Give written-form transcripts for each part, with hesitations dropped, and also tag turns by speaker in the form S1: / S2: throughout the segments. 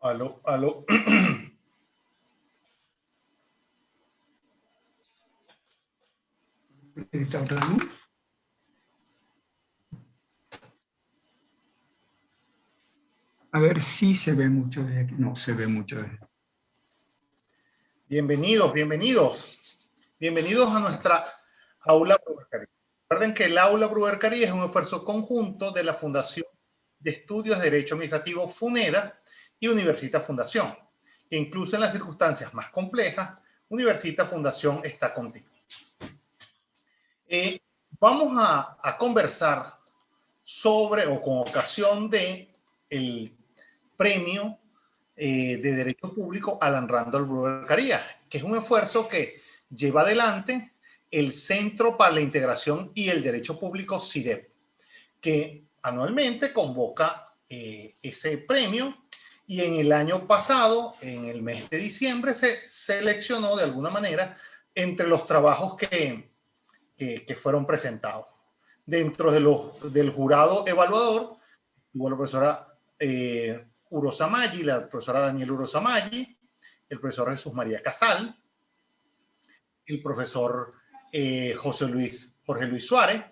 S1: Aló, aló.
S2: A ver si se ve mucho desde aquí. No se ve mucho desde aquí.
S1: Bienvenidos, bienvenidos. Bienvenidos a nuestra Aula Bruguería. Recuerden que el Aula Bruguería es un esfuerzo conjunto de la Fundación de Estudios de Derecho Administrativo FUNEDA y Universita Fundación, que incluso en las circunstancias más complejas, Universita Fundación está contigo. Vamos a conversar sobre o con ocasión de el premio de Derecho Público Alan Randall Brewer Carías, que es un esfuerzo que lleva adelante el Centro para la Integración y el Derecho Público CIDEP, que anualmente convoca ese premio, y en el año pasado, en el mes de diciembre, se seleccionó de alguna manera entre los trabajos que fueron presentados. Dentro del jurado evaluador, hubo la profesora Urosa Maggi, la profesora Daniela Urosa Maggi, el profesor Jesús María Casal, el profesor Jorge Luis Suárez,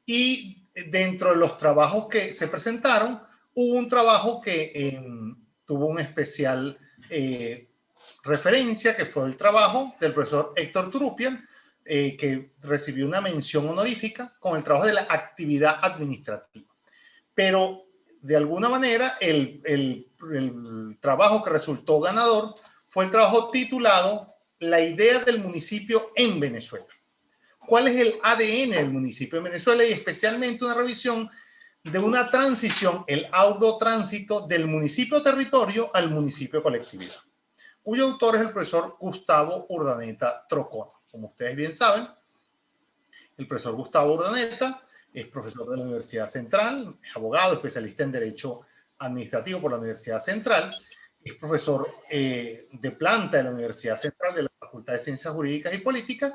S1: y dentro de los trabajos que se presentaron, hubo un trabajo que tuvo una especial referencia, que fue el trabajo del profesor Héctor Turupian, que recibió una mención honorífica con el trabajo de la actividad administrativa. Pero de alguna manera el trabajo que resultó ganador fue el trabajo titulado La idea del municipio en Venezuela. ¿Cuál es el ADN del municipio en Venezuela? Y especialmente una revisión de una transición, el arduo tránsito del municipio territorio al municipio colectividad, cuyo autor es el profesor Gustavo Urdaneta Trocona. Como ustedes bien saben, el profesor Gustavo Urdaneta es profesor de la Universidad Central, es abogado, especialista en Derecho Administrativo por la Universidad Central, es profesor de planta de la Universidad Central, de la Facultad de Ciencias Jurídicas y Políticas,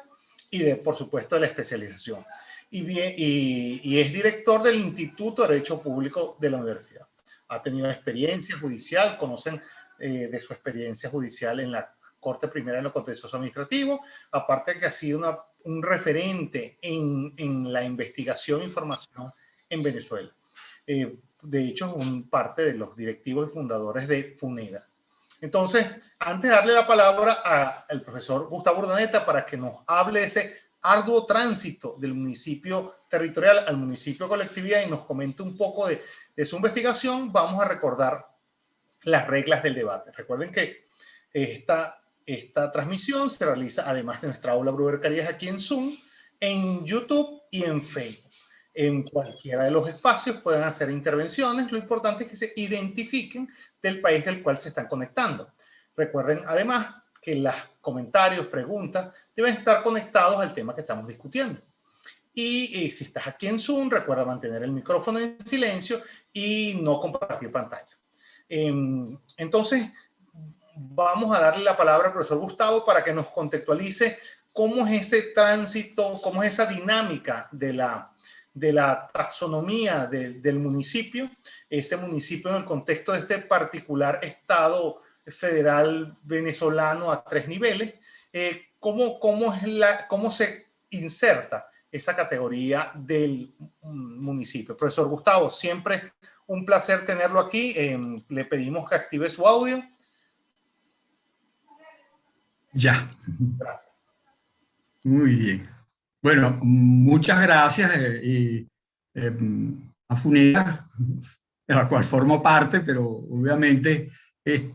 S1: y por supuesto, de la especialización. Y es director del Instituto de Derecho Público de la universidad. Ha tenido experiencia judicial, conocen de su experiencia judicial en la Corte Primera en lo contencioso administrativo, aparte de que ha sido un referente en la investigación e información en Venezuela. De hecho, es parte de los directivos y fundadores de FUNEDA. Entonces, antes de darle la palabra al profesor Gustavo Urdaneta para que nos hable de ese arduo tránsito del municipio territorial al municipio colectividad y nos comente un poco de su investigación, vamos a recordar las reglas del debate. Recuerden que esta transmisión se realiza, además de nuestra aula Brewer Carías, aquí en Zoom, en YouTube y en Facebook. En cualquiera de los espacios pueden hacer intervenciones. Lo importante es que se identifiquen del país del cual se están conectando. Recuerden, además, que los comentarios, preguntas, deben estar conectados al tema que estamos discutiendo. Y si estás aquí en Zoom, recuerda mantener el micrófono en silencio y no compartir pantalla. Entonces, vamos a darle la palabra al profesor Gustavo para que nos contextualice cómo es ese tránsito, cómo es esa dinámica de la taxonomía del municipio, ese municipio en el contexto de este particular Estado federal venezolano a 3 niveles, cómo se inserta esa categoría del municipio. Profesor Gustavo, siempre un placer tenerlo aquí. Le pedimos que active su audio.
S2: Ya.
S1: Gracias.
S2: Muy bien. Bueno, muchas gracias a FUNEDA, de la cual formo parte, pero obviamente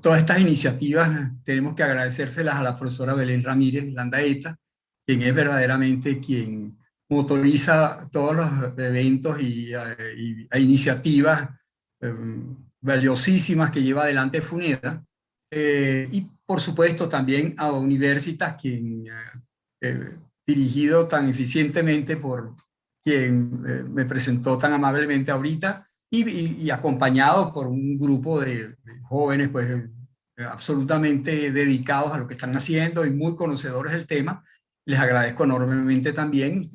S2: todas estas iniciativas tenemos que agradecérselas a la profesora Belén Ramírez Landaeta, quien es verdaderamente quien motoriza todos los eventos e iniciativas valiosísimas que lleva adelante FUNEDA. Y por supuesto también a Universitas, quien dirigido tan eficientemente por quien me presentó tan amablemente ahorita y acompañado por un grupo de jóvenes pues absolutamente dedicados a lo que están haciendo y muy conocedores del tema. Les agradezco enormemente también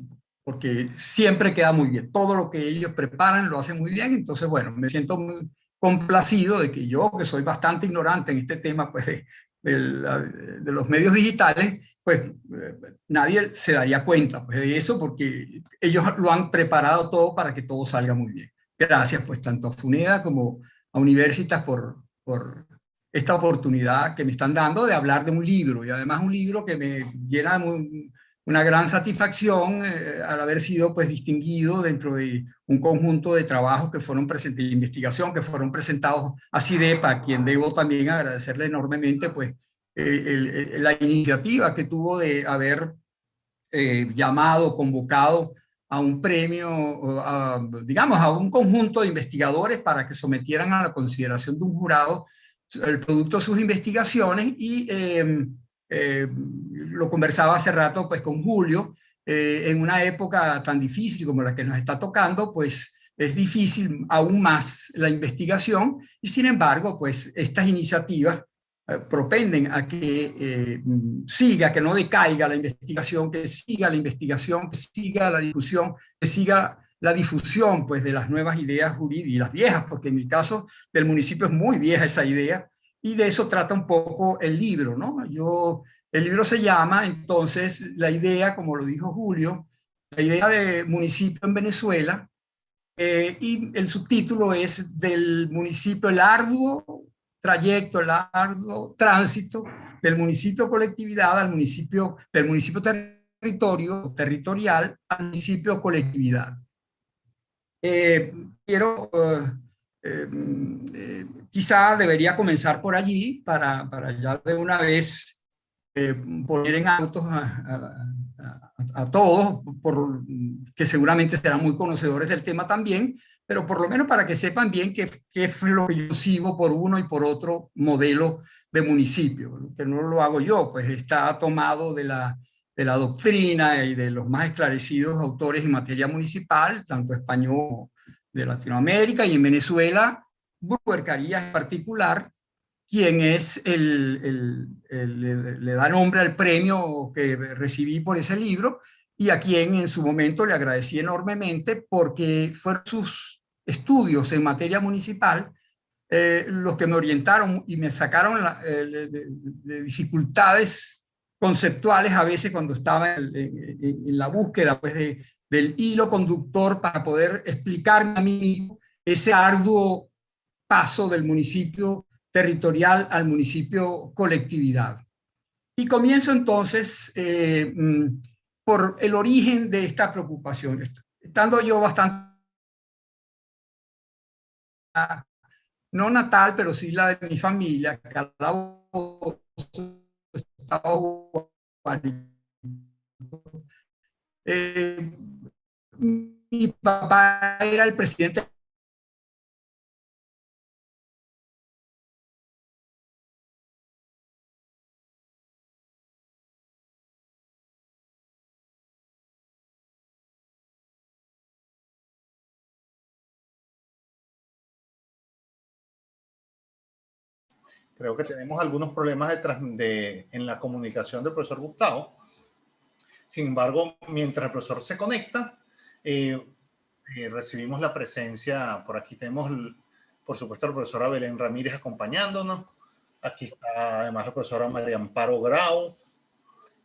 S2: porque siempre queda muy bien. Todo lo que ellos preparan lo hacen muy bien. Entonces, bueno, me siento muy complacido de que yo, que soy bastante ignorante en este tema pues, de los medios digitales, pues nadie se daría cuenta pues, de eso, porque ellos lo han preparado todo para que todo salga muy bien. Gracias pues tanto a FUNEDA como a Universitas por esta oportunidad que me están dando de hablar de un libro, y además un libro que me llena una gran satisfacción al haber sido pues distinguido dentro de un conjunto de trabajos que fueron presentados, de investigación que fueron presentados a CIDEP, a quien debo también agradecerle enormemente pues la iniciativa que tuvo de haber llamado, convocado a un premio, digamos, a un conjunto de investigadores para que sometieran a la consideración de un jurado el producto de sus investigaciones, y lo conversaba hace rato pues con Julio, en una época tan difícil como la que nos está tocando, pues es difícil aún más la investigación, y sin embargo, pues estas iniciativas propenden a que siga, que no decaiga la investigación, que siga la investigación, que siga la discusión, que siga la difusión pues, de las nuevas ideas jurídicas y las viejas, porque en el caso del municipio es muy vieja esa idea, y de eso trata un poco el libro, ¿no? El libro se llama, entonces, la idea, como lo dijo Julio, la idea de municipio en Venezuela, y el subtítulo es del municipio, el arduo trayecto, el arduo tránsito del municipio colectividad al municipio, del municipio territorial al municipio colectividad. Quiero, quizá debería comenzar por allí para ya de una vez poner en autos a todos, que seguramente serán muy conocedores del tema también, pero por lo menos para que sepan bien qué es lo que yo sigo por uno y por otro modelo de municipio, que no lo hago yo, pues está tomado de la doctrina y de los más esclarecidos autores en materia municipal, tanto español de Latinoamérica, y en Venezuela, Bruer Carías en particular, quien es le da nombre al premio que recibí por ese libro, y a quien en su momento le agradecí enormemente, porque fueron sus estudios en materia municipal los que me orientaron y me sacaron de dificultades conceptuales a veces cuando estaba en la búsqueda pues, del hilo conductor para poder explicarme a mí mismo ese arduo paso del municipio territorial al municipio colectividad. Y comienzo entonces por el origen de esta preocupación. Estando yo bastante, no natal, pero sí la de mi familia, mi papá era el presidente.
S1: Creo que tenemos algunos problemas en la comunicación del profesor Gustavo. Sin embargo, mientras el profesor se conecta, recibimos la presencia, por aquí tenemos, por supuesto, la profesora Belén Ramírez acompañándonos. Aquí está además la profesora María Amparo Grau.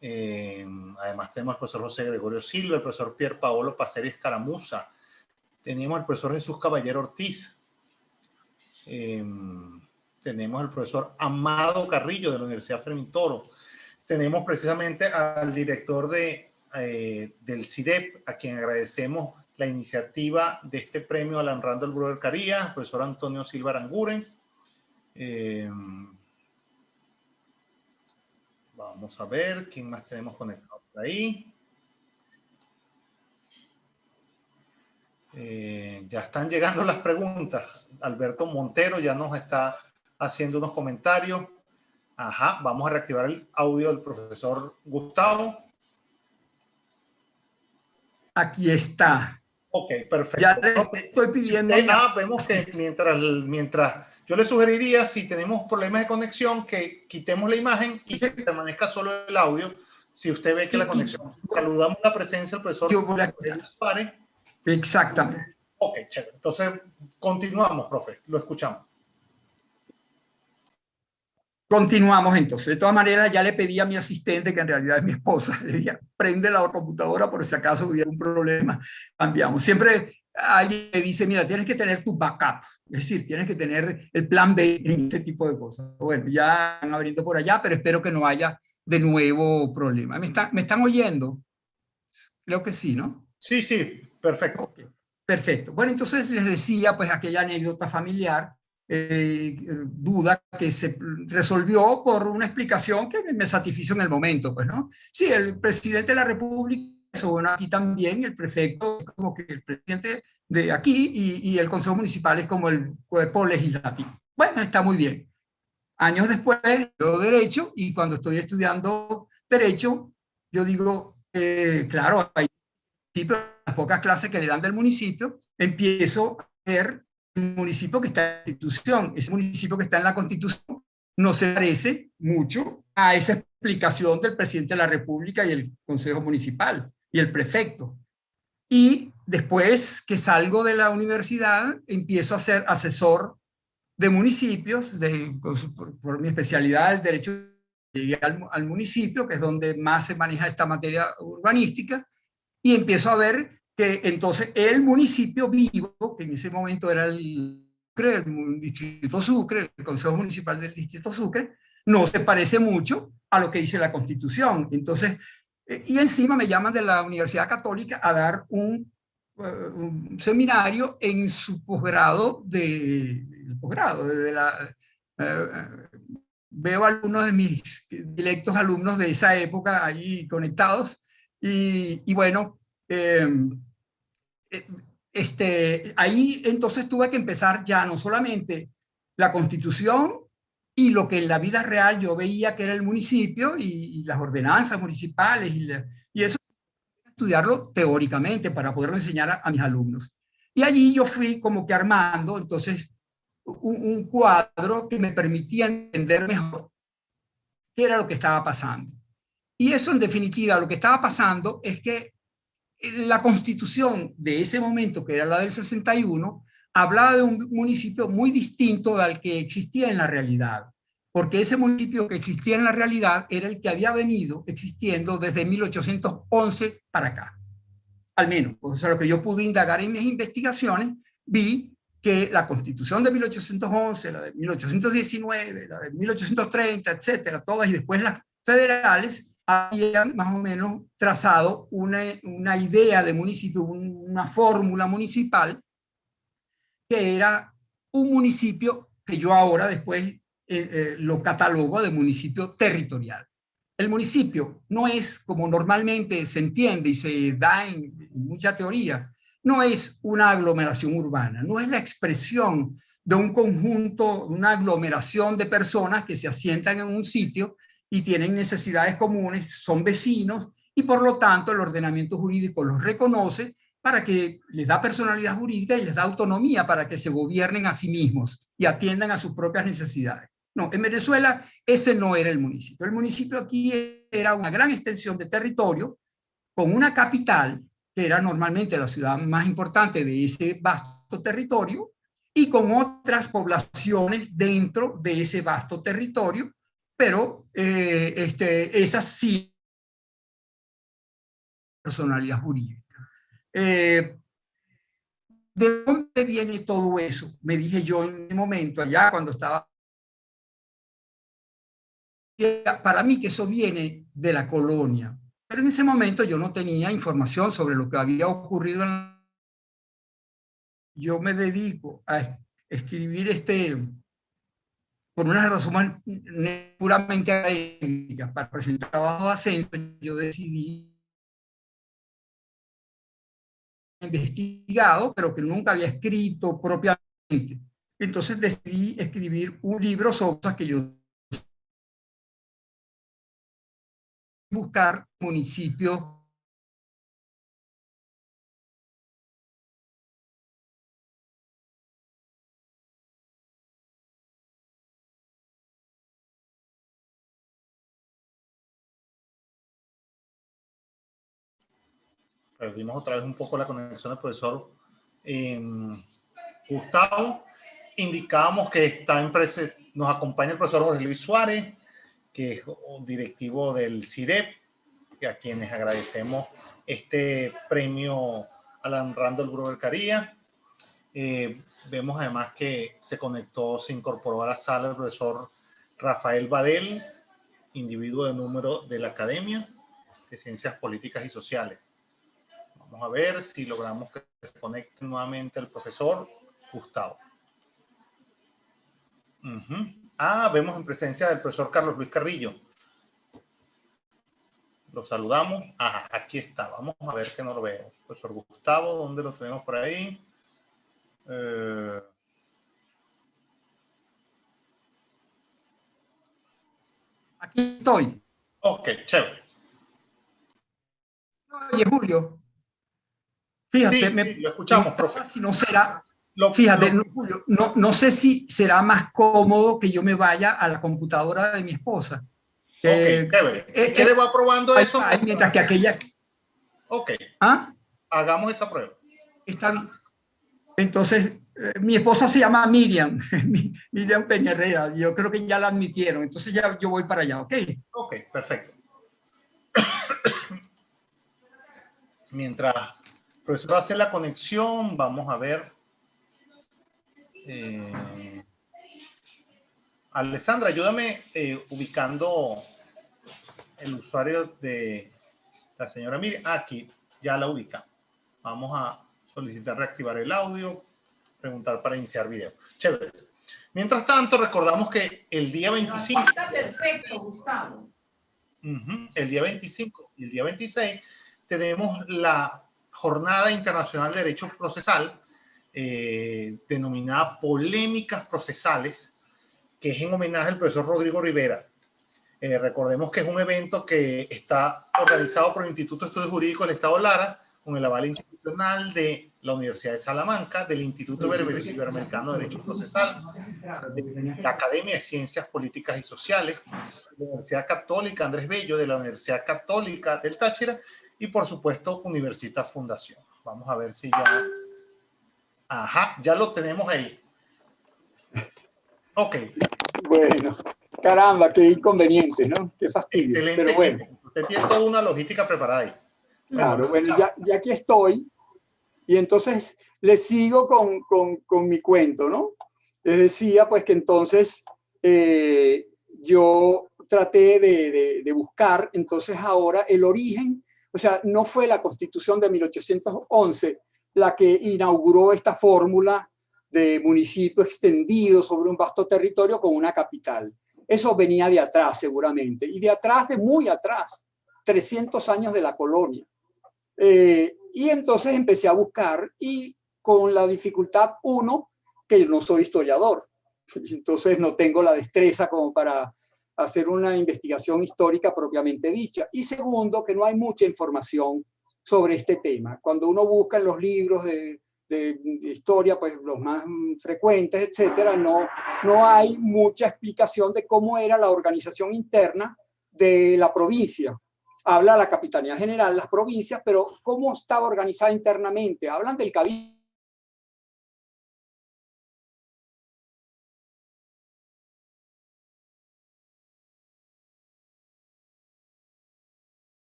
S1: Además tenemos al profesor José Gregorio Silva, el profesor Pier Paolo Paceri Escaramuza. Teníamos al profesor Jesús Caballero Ortiz. Tenemos al profesor Amado Carrillo de la Universidad Fermín Toro. Tenemos precisamente al director del CIDEP, a quien agradecemos la iniciativa de este premio Alan Randall Bruer Carías, el profesor Antonio Silva Aranguren. Vamos a ver quién más tenemos conectado por ahí. Ya están llegando las preguntas. Alberto Montero ya nos está haciendo unos comentarios. Ajá, vamos a reactivar el audio del profesor Gustavo.
S2: Aquí está.
S1: Ok, perfecto.
S2: Ya le estoy pidiendo.
S1: Vemos que mientras yo le sugeriría, si tenemos problemas de conexión, que quitemos la imagen y se permanezca solo el audio. Si usted ve que la conexión. Saludamos la presencia del profesor.
S2: Exactamente.
S1: Ok, chévere. Entonces, continuamos, profe. Lo escuchamos.
S2: Continuamos entonces. De todas maneras, ya le pedí a mi asistente, que en realidad es mi esposa, le dije, prende la computadora por si acaso hubiera un problema, cambiamos. Siempre alguien me dice, mira, tienes que tener tu backup, es decir, tienes que tener el plan B en este tipo de cosas. Bueno, ya están abriendo por allá, pero espero que no haya de nuevo problema. ¿Me están oyendo? Creo que sí, ¿no?
S1: Sí, sí, perfecto.
S2: Okay, perfecto. Bueno, entonces les decía, pues, aquella anécdota familiar, duda que se resolvió por una explicación que me satisfizo en el momento, pues, ¿no? Sí, el presidente de la República, eso, bueno, aquí también el prefecto, como que el presidente de aquí y el Consejo Municipal es como el cuerpo legislativo. Bueno, está muy bien. Años después, yo derecho y cuando estoy estudiando derecho, yo digo, claro, hay las pocas clases que le dan del municipio, empiezo a ver el municipio que está en la Constitución. Ese municipio que está en la Constitución no se parece mucho a esa explicación del presidente de la República y el Consejo Municipal y el prefecto. Y después que salgo de la universidad, empiezo a ser asesor de municipios, por mi especialidad, el derecho, llegué al municipio, que es donde más se maneja esta materia urbanística, y empiezo a ver que entonces el municipio vivo, que en ese momento era el Distrito Sucre, el Consejo Municipal del Distrito Sucre, no se parece mucho a lo que dice la Constitución. Entonces, y encima me llaman de la Universidad Católica a dar un seminario en su posgrado veo algunos de mis directos alumnos de esa época ahí conectados y bueno, eh, ahí entonces tuve que empezar ya no solamente la Constitución y lo que en la vida real yo veía que era el municipio y las ordenanzas municipales y eso, estudiarlo teóricamente para poderlo enseñar a mis alumnos. Y allí yo fui como que armando entonces un cuadro que me permitía entender mejor qué era lo que estaba pasando. Y eso en definitiva lo que estaba pasando es que la constitución de ese momento, que era la del 61, hablaba de un municipio muy distinto al que existía en la realidad, porque ese municipio que existía en la realidad era el que había venido existiendo desde 1811 para acá, al menos. O sea, lo que yo pude indagar en mis investigaciones, vi que la constitución de 1811, la de 1819, la de 1830, etcétera, todas y después las federales, habían más o menos trazado una idea de municipio, una fórmula municipal, que era un municipio que yo ahora después lo catalogo de municipio territorial. El municipio no es como normalmente se entiende y se da en mucha teoría, no es una aglomeración urbana, no es la expresión de un conjunto, una aglomeración de personas que se asientan en un sitio y tienen necesidades comunes, son vecinos y por lo tanto el ordenamiento jurídico los reconoce para que les da personalidad jurídica y les da autonomía para que se gobiernen a sí mismos y atiendan a sus propias necesidades. No, en Venezuela ese no era el municipio. El municipio aquí era una gran extensión de territorio con una capital, que era normalmente la ciudad más importante de ese vasto territorio, y con otras poblaciones dentro de ese vasto territorio, pero esas sí personalidad jurídica. Eh, ¿De dónde viene todo eso? Me dije yo en un momento, allá cuando estaba. Para mí que eso viene de la colonia. Pero en ese momento yo no tenía información sobre lo que había ocurrido. Yo me dedico a escribir por una razón puramente académica, para presentar trabajo de ascenso, yo decidí investigado, pero que nunca había escrito propiamente. Entonces decidí escribir un libro sobre cosas que yo buscar municipios.
S1: Perdimos otra vez un poco la conexión del profesor Gustavo. Indicábamos que nos acompaña el profesor Jorge Luis Suárez, que es directivo del CIDEP, a quienes agradecemos este premio Alan Randall Gruber Caría. Vemos además que se incorporó a la sala el profesor Rafael Badel, individuo de número de la Academia de Ciencias Políticas y Sociales. Vamos a ver si logramos que se conecte nuevamente el profesor Gustavo. Vemos en presencia del profesor Carlos Luis Carrillo. Lo saludamos. Aquí está. Vamos a ver que no lo veo. Profesor Gustavo, ¿dónde lo tenemos por ahí?
S2: Aquí estoy.
S1: Ok, chévere.
S2: Oye, Julio, fíjate,
S1: sí, lo escuchamos, profe.
S2: Si no será, Julio, no sé si será más cómodo que yo me vaya a la computadora de mi esposa.
S1: Ok, chévere. Si quiere va probando eso.
S2: Mientras que aquella...
S1: Ok.
S2: ¿Ah?
S1: Hagamos esa prueba.
S2: Está bien. Entonces, mi esposa se llama Miriam, Miriam Peña Herrera. Yo creo que ya la admitieron. Entonces ya yo voy para allá, ¿ok?
S1: Ok, perfecto. Mientras el profesor hace la conexión, vamos a ver. Alessandra, ayúdame ubicando el usuario de la señora Miriam. Aquí ya la ubicamos. Vamos a solicitar reactivar el audio, preguntar para iniciar video. Chévere. Mientras tanto, recordamos que el día 25...
S3: Está perfecto, Gustavo.
S1: El día 25 y el día 26 tenemos la Jornada Internacional de Derecho Procesal, denominada Polémicas Procesales, que es en homenaje al profesor Rodrigo Rivera. Recordemos que es un evento que está organizado por el Instituto de Estudios Jurídicos del Estado Lara, con el aval institucional de la Universidad de Salamanca, del Instituto Iberoamericano de Derecho Procesal, de la Academia de Ciencias Políticas y Sociales, de la Universidad Católica Andrés Bello, de la Universidad Católica del Táchira y, por supuesto, Universitas Fundación. Vamos a ver si ya... ya lo tenemos ahí. Ok.
S2: Bueno, caramba, qué inconveniente, ¿no? Qué fastidio.
S1: Excelente.
S2: Pero bueno.
S1: Usted tiene toda una logística preparada ahí.
S2: Claro, bueno, ya aquí estoy. Y entonces le sigo con mi cuento, ¿no? Les decía, pues, que entonces yo traté de buscar, entonces ahora el origen, o sea, no fue la Constitución de 1811 la que inauguró esta fórmula de municipio extendido sobre un vasto territorio con una capital. Eso venía de atrás, seguramente, y de atrás, de muy atrás, 300 años de la colonia. Y entonces empecé a buscar y con la dificultad, uno, que yo no soy historiador, entonces no tengo la destreza como para hacer una investigación histórica propiamente dicha. Y segundo, que no hay mucha información sobre este tema. Cuando uno busca en los libros de historia, pues los más frecuentes, etcétera, no hay mucha explicación de cómo era la organización interna de la provincia. Habla la Capitanía General, las provincias, pero ¿cómo estaba organizada internamente? Hablan del cabildo.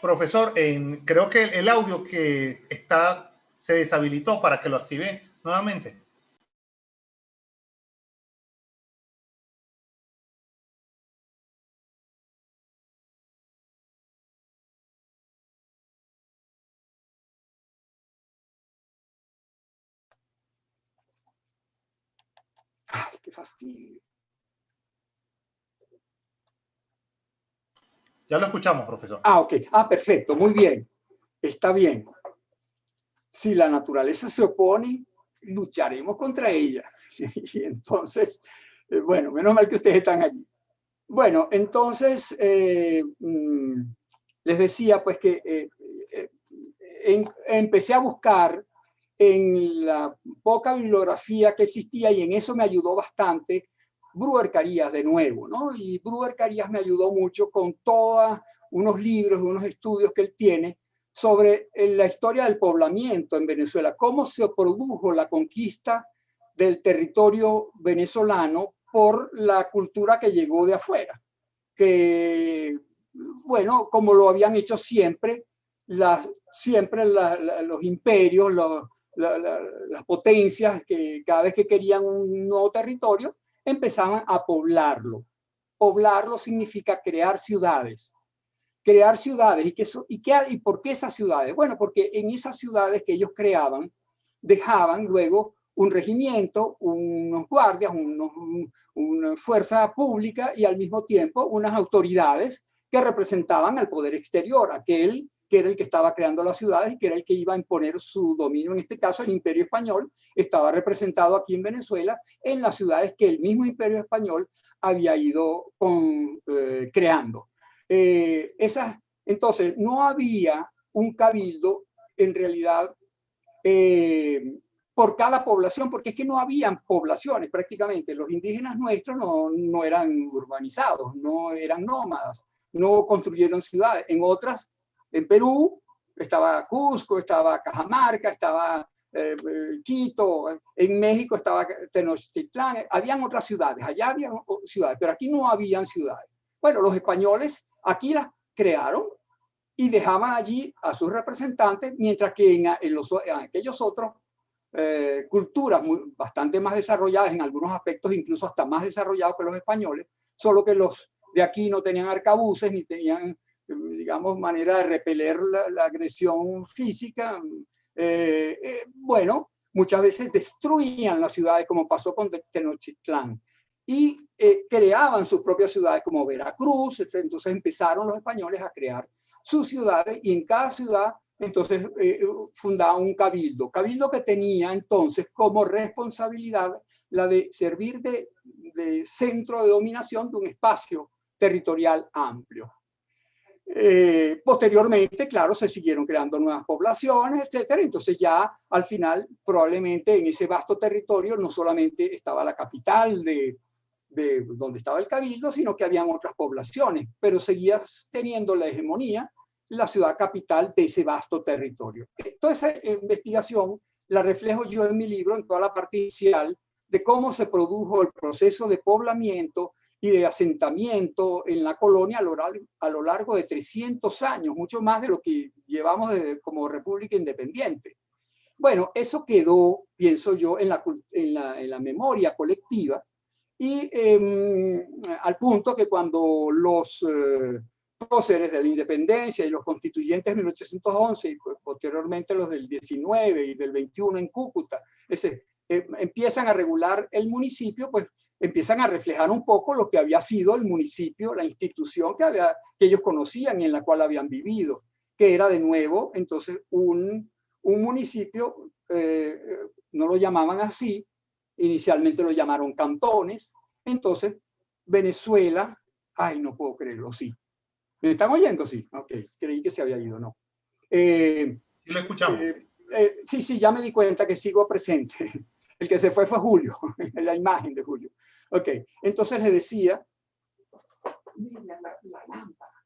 S1: Profesor, creo que el audio que se deshabilitó para que lo active nuevamente.
S2: Ay, qué fastidio.
S1: Ya lo escuchamos, profesor.
S2: Ok. Perfecto. Muy bien. Está bien. Si la naturaleza se opone, lucharemos contra ella. Y entonces, bueno, menos mal que ustedes están allí. Bueno, entonces, les decía pues que empecé a buscar en la poca bibliografía que existía y en eso me ayudó bastante
S4: Brewer Carías de nuevo, ¿no? Y Brewer Carías me ayudó mucho con todos unos libros, unos estudios que él tiene sobre la historia del poblamiento en Venezuela, cómo se produjo la conquista del territorio venezolano por la cultura que llegó de afuera, que, bueno, como lo habían hecho siempre, los imperios, las potencias, que cada vez que querían un nuevo territorio, empezaban a poblarlo. Poblarlo significa crear ciudades. Crear ciudades. ¿Y por qué esas ciudades? Bueno, porque en esas ciudades que ellos creaban, dejaban luego un regimiento, unos guardias, una fuerza pública y al mismo tiempo unas autoridades que representaban al poder exterior, aquel que era el que estaba creando las ciudades y que era el que iba a imponer su dominio. En este caso, el Imperio Español estaba representado aquí en Venezuela en las ciudades que el mismo Imperio Español había ido creando. Entonces, no había un cabildo en realidad por cada población, porque es que no habían poblaciones prácticamente. Los indígenas nuestros no eran urbanizados, no eran nómadas, no construyeron ciudades. En otras, en Perú, estaba Cusco, estaba Cajamarca, estaba Quito, en México estaba Tenochtitlán, habían otras ciudades, allá había ciudades, pero aquí no habían ciudades. Bueno, los españoles aquí las crearon y dejaban allí a sus representantes, mientras que en aquellos otros culturas bastante más desarrolladas, en algunos aspectos incluso hasta más desarrollados que los españoles, solo que los de aquí no tenían arcabuces ni tenían, digamos, manera de repeler la agresión física. Bueno, muchas veces destruían las ciudades, como pasó con Tenochtitlán, y creaban sus propias ciudades como Veracruz. Entonces empezaron los españoles a crear sus ciudades y en cada ciudad entonces fundaban un cabildo que tenía entonces como responsabilidad la de servir de centro de dominación de un espacio territorial amplio. Posteriormente, claro, se siguieron creando nuevas poblaciones, etcétera. Entonces ya al final probablemente en ese vasto territorio no solamente estaba la capital de donde estaba el cabildo, sino que habían otras poblaciones, pero seguía teniendo la hegemonía la ciudad capital de ese vasto territorio. Toda esa investigación la reflejo yo en mi libro, en toda la parte inicial, de cómo se produjo el proceso de poblamiento y de asentamiento en la colonia a lo largo de 300 años, mucho más de lo que llevamos como república independiente. Bueno, eso quedó, pienso yo, en la memoria colectiva, y al punto que cuando los próceres de la independencia y los constituyentes de 1811 y posteriormente los del 19 y del 21 en Cúcuta, empiezan a regular el municipio, pues empiezan a reflejar un poco lo que había sido el municipio, la institución que ellos conocían y en la cual habían vivido, que era de nuevo entonces un municipio, no lo llamaban así, inicialmente lo llamaron cantones. Entonces Venezuela, ay, no puedo creerlo, sí. ¿Me están oyendo? Sí, ok, creí que se había ido, no.
S1: Sí, lo escuchamos.
S4: Sí, ya me di cuenta que sigo presente. El que se fue Julio, la imagen de Julio. Ok, entonces les decía, miren la lámpara.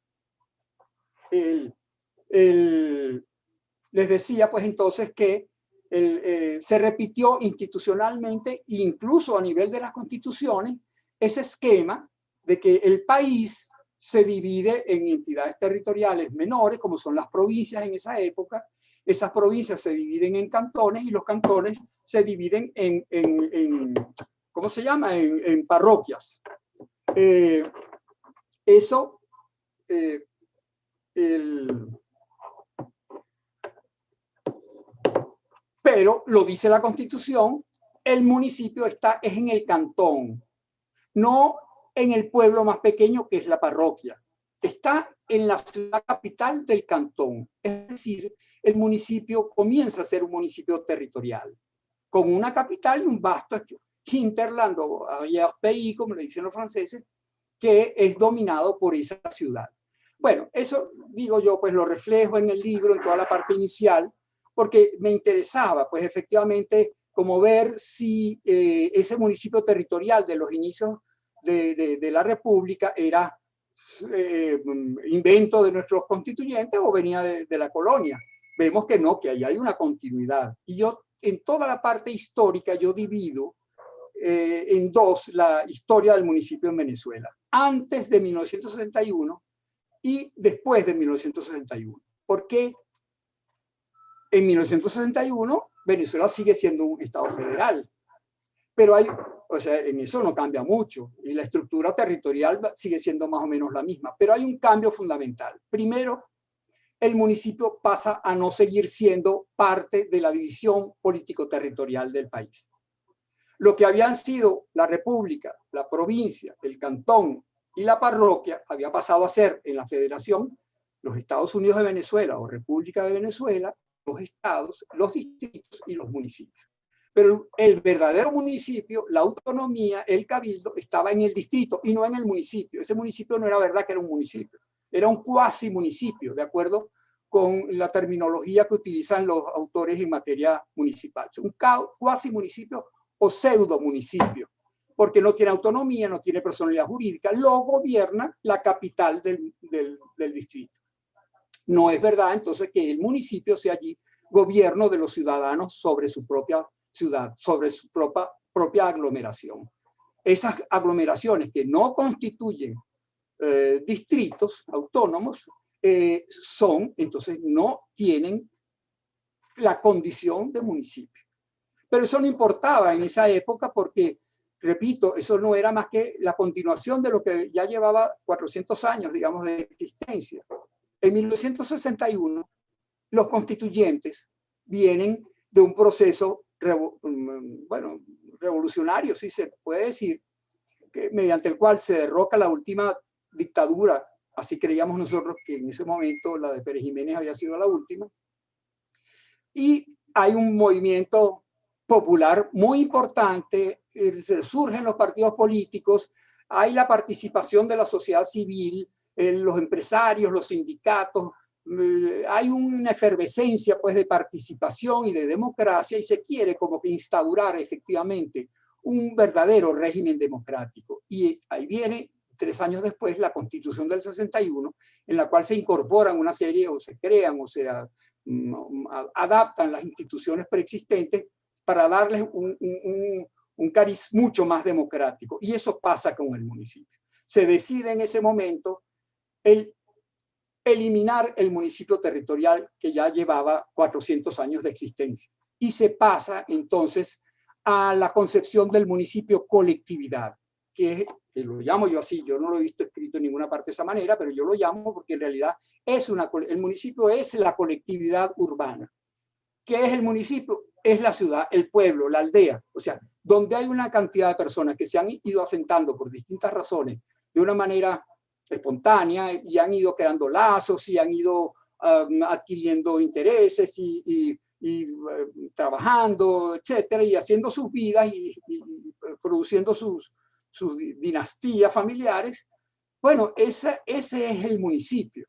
S4: Les decía pues entonces que se repitió institucionalmente, incluso a nivel de las constituciones, ese esquema de que el país se divide en entidades territoriales menores, como son las provincias en esa época. Esas provincias se dividen en cantones y los cantones se dividen en ¿cómo se llama? En parroquias. Pero lo dice la Constitución, el municipio es en el cantón, no en el pueblo más pequeño que es la parroquia. Está en la ciudad capital del cantón. Es decir, el municipio comienza a ser un municipio territorial, con una capital y un vasto hinterland, o pays, como le dicen los franceses, que es dominado por esa ciudad. Bueno, eso digo yo, pues lo reflejo en el libro, en toda la parte inicial, porque me interesaba, pues efectivamente, como ver si ese municipio territorial de los inicios de la República era invento de nuestros constituyentes o venía de la colonia. Vemos que no, que ahí hay una continuidad. Y yo, en toda la parte histórica, yo divido en dos la historia del municipio en Venezuela, antes de 1961 y después de 1961. ¿Por qué? En 1961 Venezuela sigue siendo un estado federal, pero o sea, en eso no cambia mucho y la estructura territorial sigue siendo más o menos la misma, pero hay un cambio fundamental. Primero, el municipio pasa a no seguir siendo parte de la división político-territorial del país. Lo que habían sido la república, la provincia, el cantón y la parroquia había pasado a ser en la federación los Estados Unidos de Venezuela o República de Venezuela, los estados, los distritos y los municipios. Pero el verdadero municipio, la autonomía, el cabildo, estaba en el distrito y no en el municipio. Ese municipio no era verdad que era un municipio, era un cuasi municipio, de acuerdo con la terminología que utilizan los autores en materia municipal. Un cuasi municipio o pseudo municipio, porque no tiene autonomía, no tiene personalidad jurídica, lo gobierna la capital del distrito. No es verdad entonces que el municipio sea allí gobierno de los ciudadanos sobre su propia ciudad, sobre su propia aglomeración. Esas aglomeraciones que no constituyen distritos autónomos entonces no tienen la condición de municipio. Pero eso no importaba en esa época porque, repito, eso no era más que la continuación de lo que ya llevaba 400 años, digamos, de existencia. En 1961, los constituyentes vienen de un proceso revolucionario, si se puede decir, mediante el cual se derroca la última dictadura, así creíamos nosotros que en ese momento la de Pérez Jiménez había sido la última, y hay un movimiento popular muy importante, surgen los partidos políticos, hay la participación de la sociedad civil, los empresarios, los sindicatos, hay una efervescencia pues de participación y de democracia y se quiere como que instaurar efectivamente un verdadero régimen democrático. Y ahí viene, 3 años después, la Constitución del 61, en la cual se incorporan una serie, o se crean, o se adaptan las instituciones preexistentes para darles un cariz mucho más democrático. Y eso pasa con el municipio. Se decide en ese momento eliminar el municipio territorial que ya llevaba 400 años de existencia. Y se pasa entonces a la concepción del municipio colectividad, que lo llamo yo así, yo no lo he visto escrito en ninguna parte de esa manera, pero yo lo llamo porque en realidad el municipio es la colectividad urbana. ¿Qué es el municipio? Es la ciudad, el pueblo, la aldea, o sea, donde hay una cantidad de personas que se han ido asentando por distintas razones de una manera espontánea y han ido creando lazos y han ido adquiriendo intereses y trabajando, etcétera, y haciendo sus vidas y produciendo sus dinastías familiares. Bueno, ese es el municipio.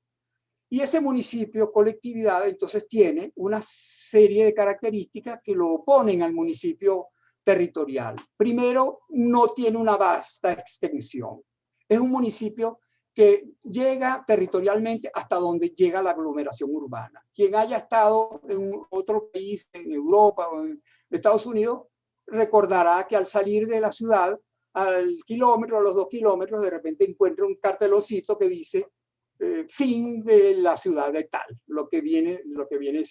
S4: Y ese municipio, colectividad, entonces tiene una serie de características que lo oponen al municipio territorial. Primero, no tiene una vasta extensión. Es un municipio que llega territorialmente hasta donde llega la aglomeración urbana. Quien haya estado en otro país, en Europa o en Estados Unidos, recordará que al salir de la ciudad, al kilómetro, a los 2 kilómetros, de repente encuentra un cartelocito que dice fin de la ciudad de tal, lo que viene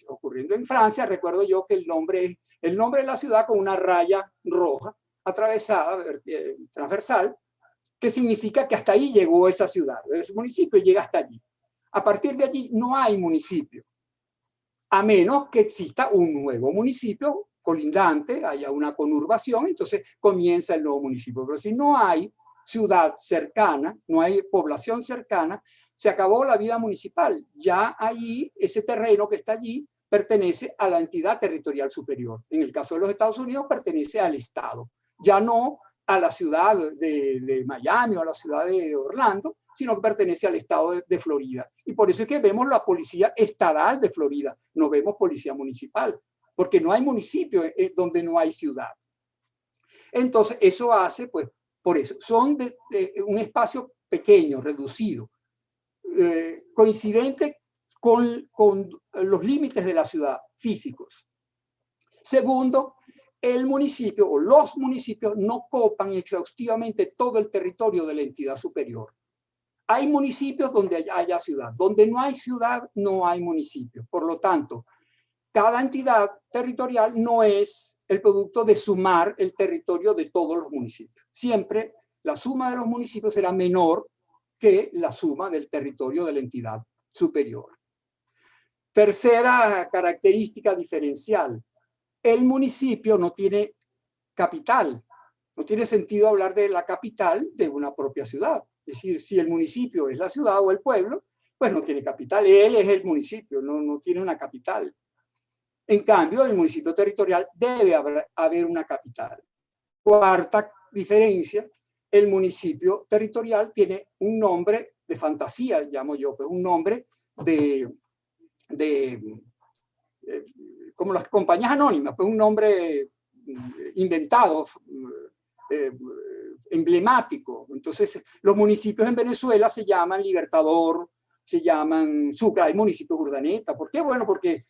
S4: ocurriendo en Francia. Recuerdo yo que el nombre de la ciudad con una raya roja atravesada, transversal, que significa que hasta ahí llegó esa ciudad, ese municipio llega hasta allí. A partir de allí no hay municipio, a menos que exista un nuevo municipio colindante, haya una conurbación, entonces comienza el nuevo municipio. Pero si no hay ciudad cercana, no hay población cercana, se acabó la vida municipal. Ya allí, ese terreno que está allí pertenece a la entidad territorial superior. En el caso de los Estados Unidos, pertenece al Estado. Ya no a la ciudad de Miami o a la ciudad de Orlando, sino que pertenece al estado de Florida. Y por eso es que vemos la policía estatal de Florida, no vemos policía municipal, porque no hay municipio donde no hay ciudad. Entonces, eso hace pues Por eso, son de un espacio pequeño, reducido, coincidente con los límites de la ciudad físicos. Segundo, el municipio o los municipios no copan exhaustivamente todo el territorio de la entidad superior. Hay municipios donde haya ciudad. Donde no hay ciudad, no hay municipio. Por lo tanto, cada entidad territorial no es el producto de sumar el territorio de todos los municipios. Siempre la suma de los municipios será menor que la suma del territorio de la entidad superior. Tercera característica diferencial. El municipio no tiene capital. No tiene sentido hablar de la capital de una propia ciudad. Es decir, si el municipio es la ciudad o el pueblo, pues no tiene capital. Él es el municipio, no tiene una capital. En cambio, el municipio territorial debe haber una capital. Cuarta diferencia, el municipio territorial tiene un nombre de fantasía, llamo yo, pues un nombre como las compañías anónimas, pues un nombre inventado, emblemático. Entonces, los municipios en Venezuela se llaman Libertador, se llaman Sucre, hay municipios Urdaneta. ¿Por qué? Bueno, porque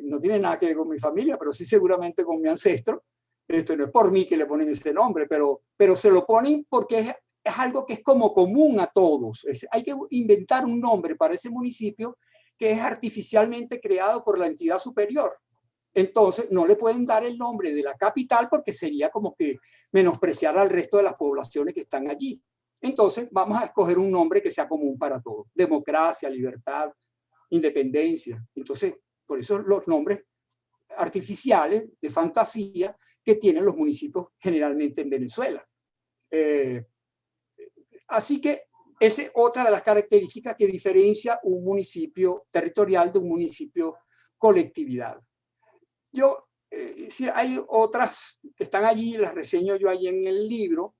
S4: no tiene nada que ver con mi familia, pero sí seguramente con mi ancestro. No es por mí que le ponen ese nombre, pero se lo ponen porque es algo que es como común a todos. Hay que inventar un nombre para ese municipio que es artificialmente creado por la entidad superior. Entonces, no le pueden dar el nombre de la capital porque sería como que menospreciar al resto de las poblaciones que están allí. Entonces, vamos a escoger un nombre que sea común para todos. Democracia, libertad, independencia. Entonces, por eso los nombres artificiales de fantasía que tienen los municipios generalmente en Venezuela. Así que esa es otra de las características que diferencia un municipio territorial de un municipio colectividad. Hay otras que están allí, las reseño yo allí en el libro,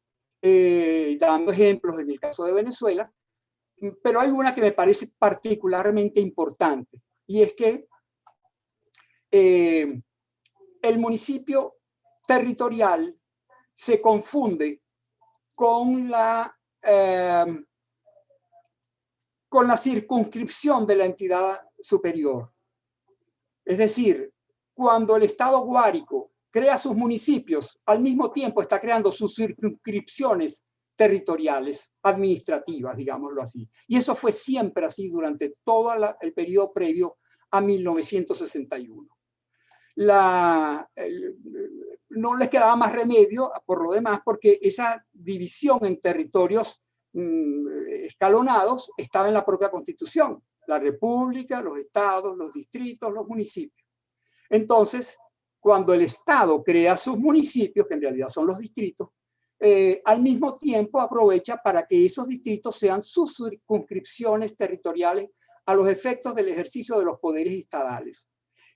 S4: dando ejemplos en el caso de Venezuela, pero hay una que me parece particularmente importante, y es que el municipio territorial se confunde con la circunscripción de la entidad superior. Es decir, cuando el Estado guárico crea sus municipios, al mismo tiempo está creando sus circunscripciones territoriales, administrativas, digámoslo así. Y eso fue siempre así durante todo el periodo previo a 1961. No les quedaba más remedio, por lo demás, porque esa división en territorios escalonados estaba en la propia Constitución. La República, los estados, los distritos, los municipios. Entonces, cuando el Estado crea sus municipios, que en realidad son los distritos, al mismo tiempo aprovecha para que esos distritos sean sus circunscripciones territoriales a los efectos del ejercicio de los poderes estadales.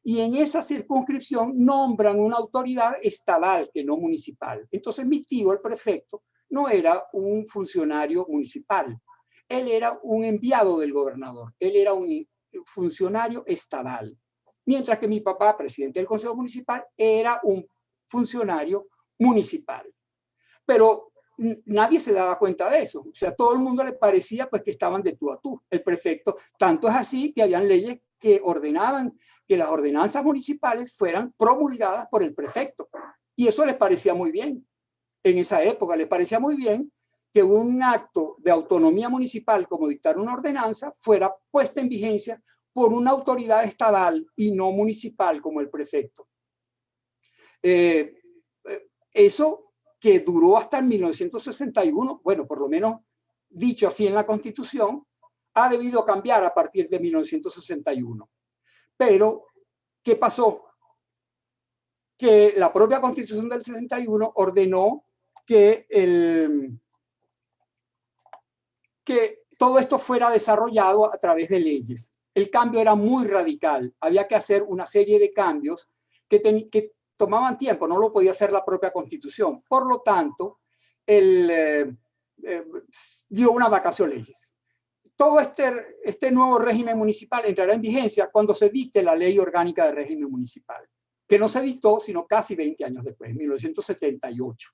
S4: Y en esa circunscripción nombran una autoridad estadal que no municipal. Entonces mi tío, el prefecto, no era un funcionario municipal. Él era un enviado del gobernador. Él era un funcionario estadal. Mientras que mi papá, presidente del Consejo Municipal, era un funcionario municipal. Pero nadie se daba cuenta de eso. O sea, todo el mundo le parecía pues que estaban de tú a tú. El prefecto, tanto es así que habían leyes que ordenaban que las ordenanzas municipales fueran promulgadas por el prefecto. Y eso les parecía muy bien. En esa época les parecía muy bien que un acto de autonomía municipal como dictar una ordenanza fuera puesta en vigencia por una autoridad estadal y no municipal como el prefecto. Eso que duró hasta 1961, bueno, por lo menos dicho así en la Constitución, ha debido cambiar a partir de 1961. Pero, ¿qué pasó? Que la propia Constitución del 61 ordenó que todo esto fuera desarrollado a través de leyes. El cambio era muy radical. Había que hacer una serie de cambios que tomaban tiempo, no lo podía hacer la propia Constitución. Por lo tanto, dio una vacación leyes. Todo este nuevo régimen municipal entrará en vigencia cuando se dicte la Ley Orgánica de Régimen Municipal, que no se dictó sino casi 20 años después, en 1978.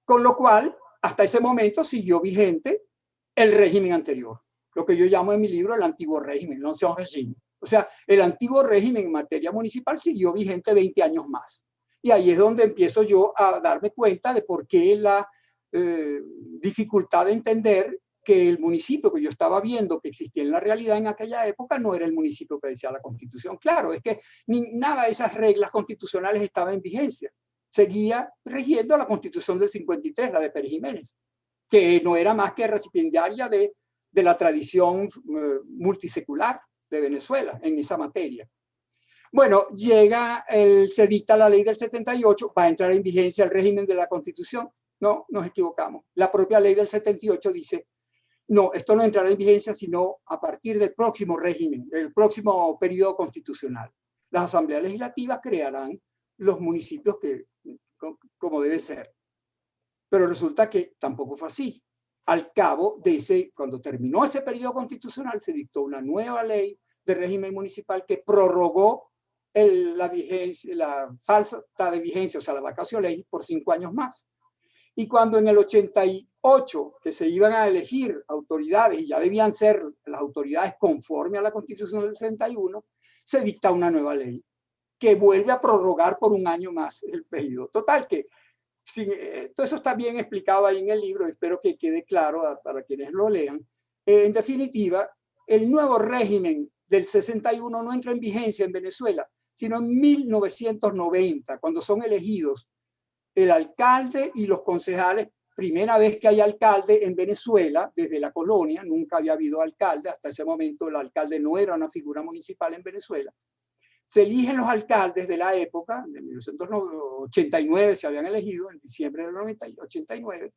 S4: Con lo cual, hasta ese momento siguió vigente el régimen anterior, lo que yo llamo en mi libro el antiguo régimen, l'ancien régime. O sea, el antiguo régimen en materia municipal siguió vigente 20 años más. Y ahí es donde empiezo yo a darme cuenta de por qué la dificultad de entender que el municipio que yo estaba viendo que existía en la realidad en aquella época no era el municipio que decía la Constitución. Claro, es que nada de esas reglas constitucionales estaba en vigencia. Seguía rigiendo la Constitución del 53, la de Pérez Jiménez, que no era más que recipiendaria de la tradición multisecular de Venezuela en esa materia. Bueno, se dicta la ley del 78, va a entrar en vigencia el régimen de la Constitución. No, nos equivocamos. La propia ley del 78 dice, no, esto no entrará en vigencia sino a partir del próximo régimen, del próximo periodo constitucional. Las asambleas legislativas crearán los municipios como debe ser. Pero resulta que tampoco fue así. Al cabo de cuando terminó ese periodo constitucional, se dictó una nueva ley de régimen municipal que prorrogó la falta de vigencia, o sea, la vacatio legis, por 5 años más. Y cuando en el 88, que se iban a elegir autoridades, y ya debían ser las autoridades conforme a la Constitución del 61, se dicta una nueva ley que vuelve a prorrogar por 1 año más el periodo. Total que, todo eso está bien explicado ahí en el libro, espero que quede claro para quienes lo lean. En definitiva, el nuevo régimen del 61 no entra en vigencia en Venezuela, sino en 1990, cuando son elegidos el alcalde y los concejales. Primera vez que hay alcalde en Venezuela desde la colonia, nunca había habido alcalde, hasta ese momento el alcalde no era una figura municipal en Venezuela. Se eligen los alcaldes de la época, de 1989 se habían elegido, en diciembre del 89,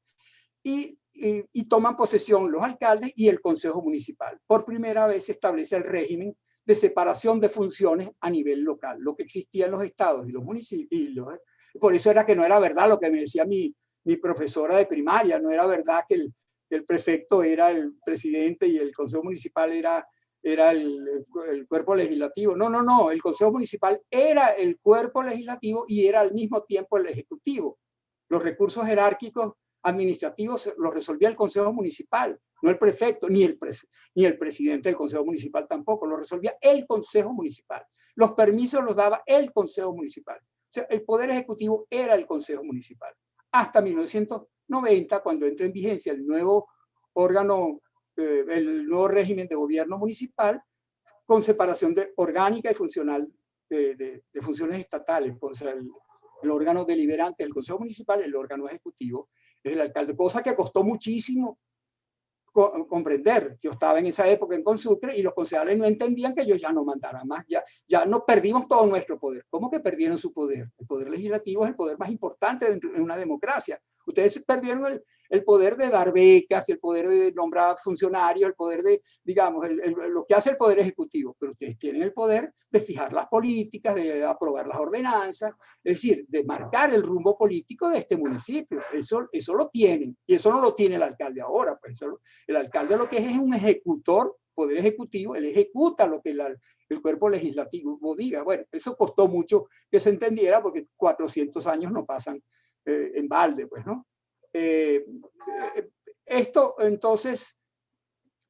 S4: y toman posesión los alcaldes y el Consejo Municipal. Por primera vez se establece el régimen de separación de funciones a nivel local, lo que existía en los estados y los municipios. Por eso era que no era verdad lo que me decía mi profesora de primaria, no era verdad que el prefecto era el presidente y el Consejo Municipal era el cuerpo legislativo. No, el Consejo Municipal era el cuerpo legislativo y era al mismo tiempo el ejecutivo. Los recursos jerárquicos administrativos los resolvía el Consejo Municipal, no el prefecto, ni el presidente del Consejo Municipal tampoco, lo resolvía el Consejo Municipal. Los permisos los daba el Consejo Municipal. O sea, el Poder Ejecutivo era el Consejo Municipal. Hasta 1990, cuando entra en vigencia el nuevo órgano, el nuevo régimen de gobierno municipal, con separación orgánica y funcional de funciones estatales. O sea, el órgano deliberante del Consejo Municipal, el órgano ejecutivo, es el alcalde, cosa que costó muchísimo comprender. Yo estaba en esa época en Consucre y los concejales no entendían que ellos ya no mandaran más, ya no perdimos todo nuestro poder. ¿Cómo que perdieron su poder? El poder legislativo es el poder más importante en una democracia. Ustedes perdieron el poder de dar becas, el poder de nombrar funcionarios, el poder de, digamos, lo que hace el poder ejecutivo, pero ustedes tienen el poder de fijar las políticas, de aprobar las ordenanzas, es decir, de marcar el rumbo político de este municipio. Eso lo tienen, y eso no lo tiene el alcalde ahora. Pues el alcalde lo que es un ejecutor, poder ejecutivo, él ejecuta lo que el cuerpo legislativo diga. Bueno, eso costó mucho que se entendiera, porque 400 años no pasan en balde, pues, ¿no? Esto, entonces,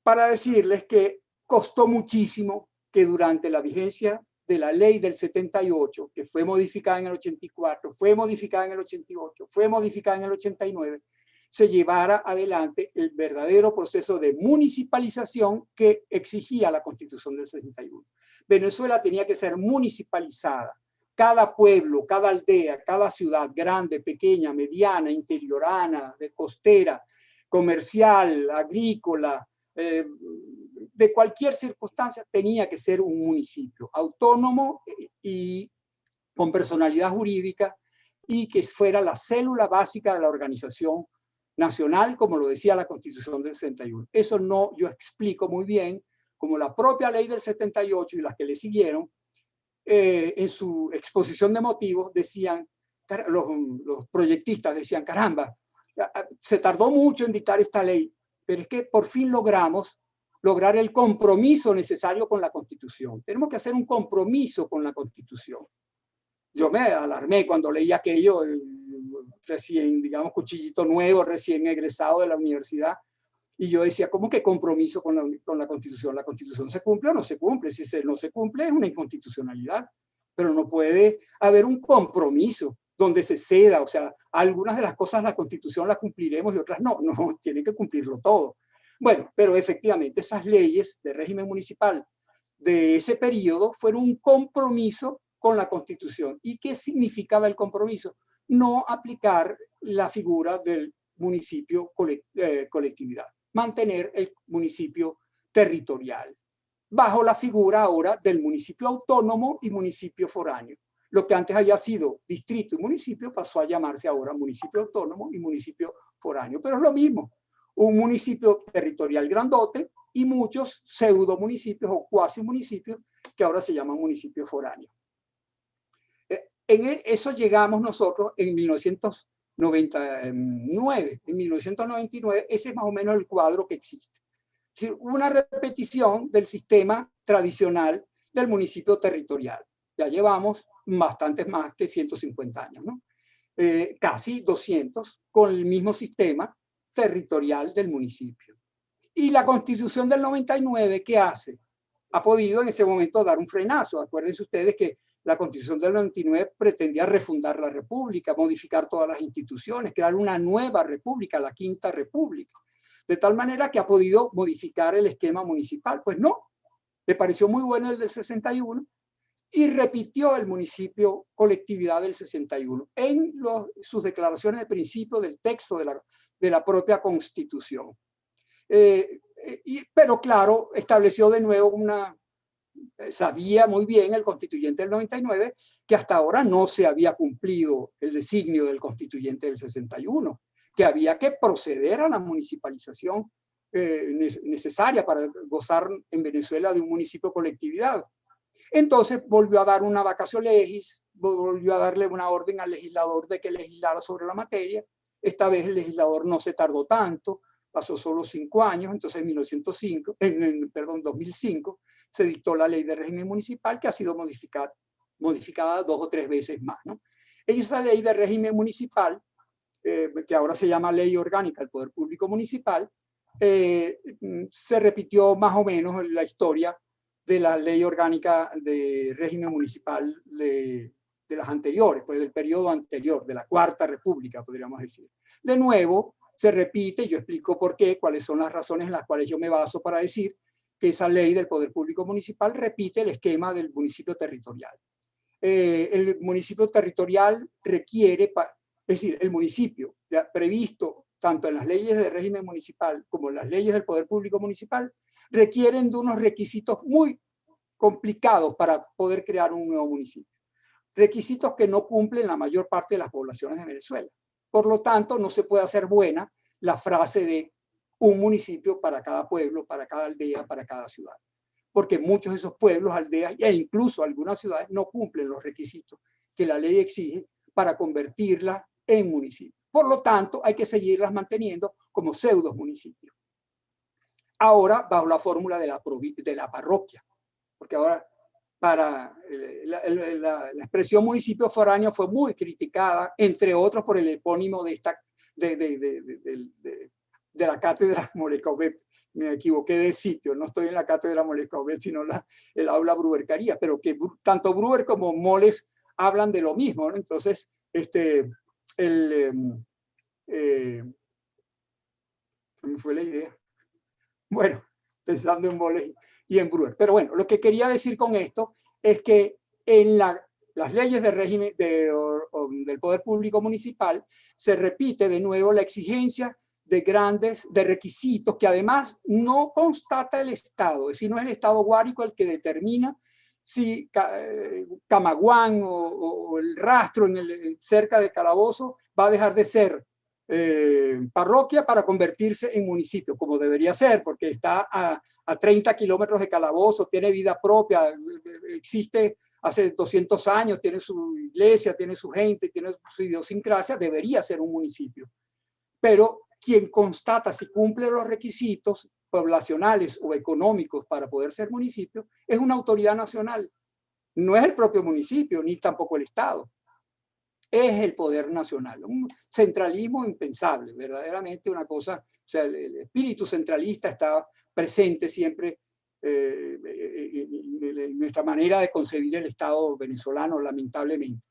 S4: para decirles que costó muchísimo que durante la vigencia de la ley del 78, que fue modificada en el 84, fue modificada en el 88, fue modificada en el 89, se llevara adelante el verdadero proceso de municipalización que exigía la Constitución del 61. Venezuela tenía que ser municipalizada. Cada pueblo, cada aldea, cada ciudad, grande, pequeña, mediana, interiorana, de costera, comercial, agrícola, de cualquier circunstancia, tenía que ser un municipio autónomo y con personalidad jurídica, y que fuera la célula básica de la organización nacional, como lo decía la Constitución del 61. Eso no, yo explico muy bien, como la propia ley del 78 y las que le siguieron, en su exposición de motivos decían, los proyectistas decían, caramba, se tardó mucho en dictar esta ley, pero es que por fin lograr el compromiso necesario con la Constitución. Tenemos que hacer un compromiso con la Constitución. Yo me alarmé cuando leí aquello, recién, digamos, cuchillito nuevo, recién egresado de la universidad. Y yo decía, ¿cómo que compromiso con la Constitución? ¿La Constitución se cumple o no se cumple? Si no se cumple es una inconstitucionalidad, pero no puede haber un compromiso donde se ceda, o sea, algunas de las cosas la Constitución las cumpliremos y otras no, no, tiene que cumplirlo todo. Bueno, pero efectivamente esas leyes de régimen municipal de ese periodo fueron un compromiso con la Constitución. ¿Y qué significaba el compromiso? No aplicar la figura del municipio colectividad, mantener el municipio territorial, bajo la figura ahora del municipio autónomo y municipio foráneo. Lo que antes había sido distrito y municipio pasó a llamarse ahora municipio autónomo y municipio foráneo. Pero es lo mismo, un municipio territorial grandote y muchos pseudo municipios o cuasi municipios que ahora se llaman municipios foráneos. En eso llegamos nosotros en 1999. En 1999 ese es más o menos el cuadro que existe. Es decir, una repetición del sistema tradicional del municipio territorial. Ya llevamos bastantes más que 150 años, ¿no? Casi 200 con el mismo sistema territorial del municipio. Y la Constitución del 99, ¿qué hace? Ha podido en ese momento dar un frenazo. Acuérdense ustedes que la Constitución del 99 pretendía refundar la República, modificar todas las instituciones, crear una nueva república, la Quinta República. De tal manera que ha podido modificar el esquema municipal. Pues no, le pareció muy bueno el del 61 y repitió el municipio colectividad del 61 en sus declaraciones de principio del texto de la propia Constitución. Pero claro, estableció de nuevo sabía muy bien el constituyente del 99 que hasta ahora no se había cumplido el designio del constituyente del 61, que había que proceder a la municipalización necesaria para gozar en Venezuela de un municipio colectividad. Entonces volvió a dar una vacatio legis, volvió a darle una orden al legislador de que legislara sobre la materia. Esta vez el legislador no se tardó tanto, pasó solo 5 años, entonces en 2005 se dictó la ley de régimen municipal que ha sido modificada 2 o 3 veces más, ¿no? En esa ley de régimen municipal, que ahora se llama Ley Orgánica del Poder Público Municipal, se repitió más o menos la historia de la Ley Orgánica de Régimen Municipal de las anteriores, pues del periodo anterior, de la Cuarta República, podríamos decir. De nuevo, se repite, y yo explico por qué, cuáles son las razones en las cuales yo me baso para decir que esa ley del Poder Público Municipal repite el esquema del municipio territorial. El municipio territorial requiere, es decir, el municipio previsto tanto en las leyes de régimen municipal como en las leyes del Poder Público Municipal, requieren de unos requisitos muy complicados para poder crear un nuevo municipio. Requisitos que no cumplen la mayor parte de las poblaciones de Venezuela. Por lo tanto, no se puede hacer buena la frase de un municipio para cada pueblo, para cada aldea, para cada ciudad. Porque muchos de esos pueblos, aldeas e incluso algunas ciudades no cumplen los requisitos que la ley exige para convertirlas en municipios. Por lo tanto, hay que seguirlas manteniendo como pseudo municipios. Ahora, bajo la fórmula de la parroquia, porque ahora la expresión municipio foráneo fue muy criticada, entre otros por el epónimo de la cátedra Molescaubet. Me equivoqué de sitio, no estoy en la cátedra Molescaubet, sino el aula Brubercaría, pero que tanto Bruber como Moles hablan de lo mismo, ¿no? Entonces, me fue la idea. Bueno, pensando en Moles y en Bruber. Pero bueno, lo que quería decir con esto es que en las leyes de régimen del Poder Público Municipal se repite de nuevo la exigencia de requisitos que además no constata el Estado, es decir, no es el Estado guárico el que determina si Camaguán o el rastro cerca de Calabozo va a dejar de ser parroquia para convertirse en municipio, como debería ser, porque está a 30 kilómetros de Calabozo, tiene vida propia, existe hace 200 años, tiene su iglesia, tiene su gente, tiene su idiosincrasia, debería ser un municipio. Pero quien constata si cumple los requisitos poblacionales o económicos para poder ser municipio es una autoridad nacional. No es el propio municipio, ni tampoco el Estado. es el poder nacional. Un centralismo impensable, verdaderamente una cosa, o sea, el espíritu centralista está presente siempre en nuestra manera de concebir el Estado venezolano, lamentablemente.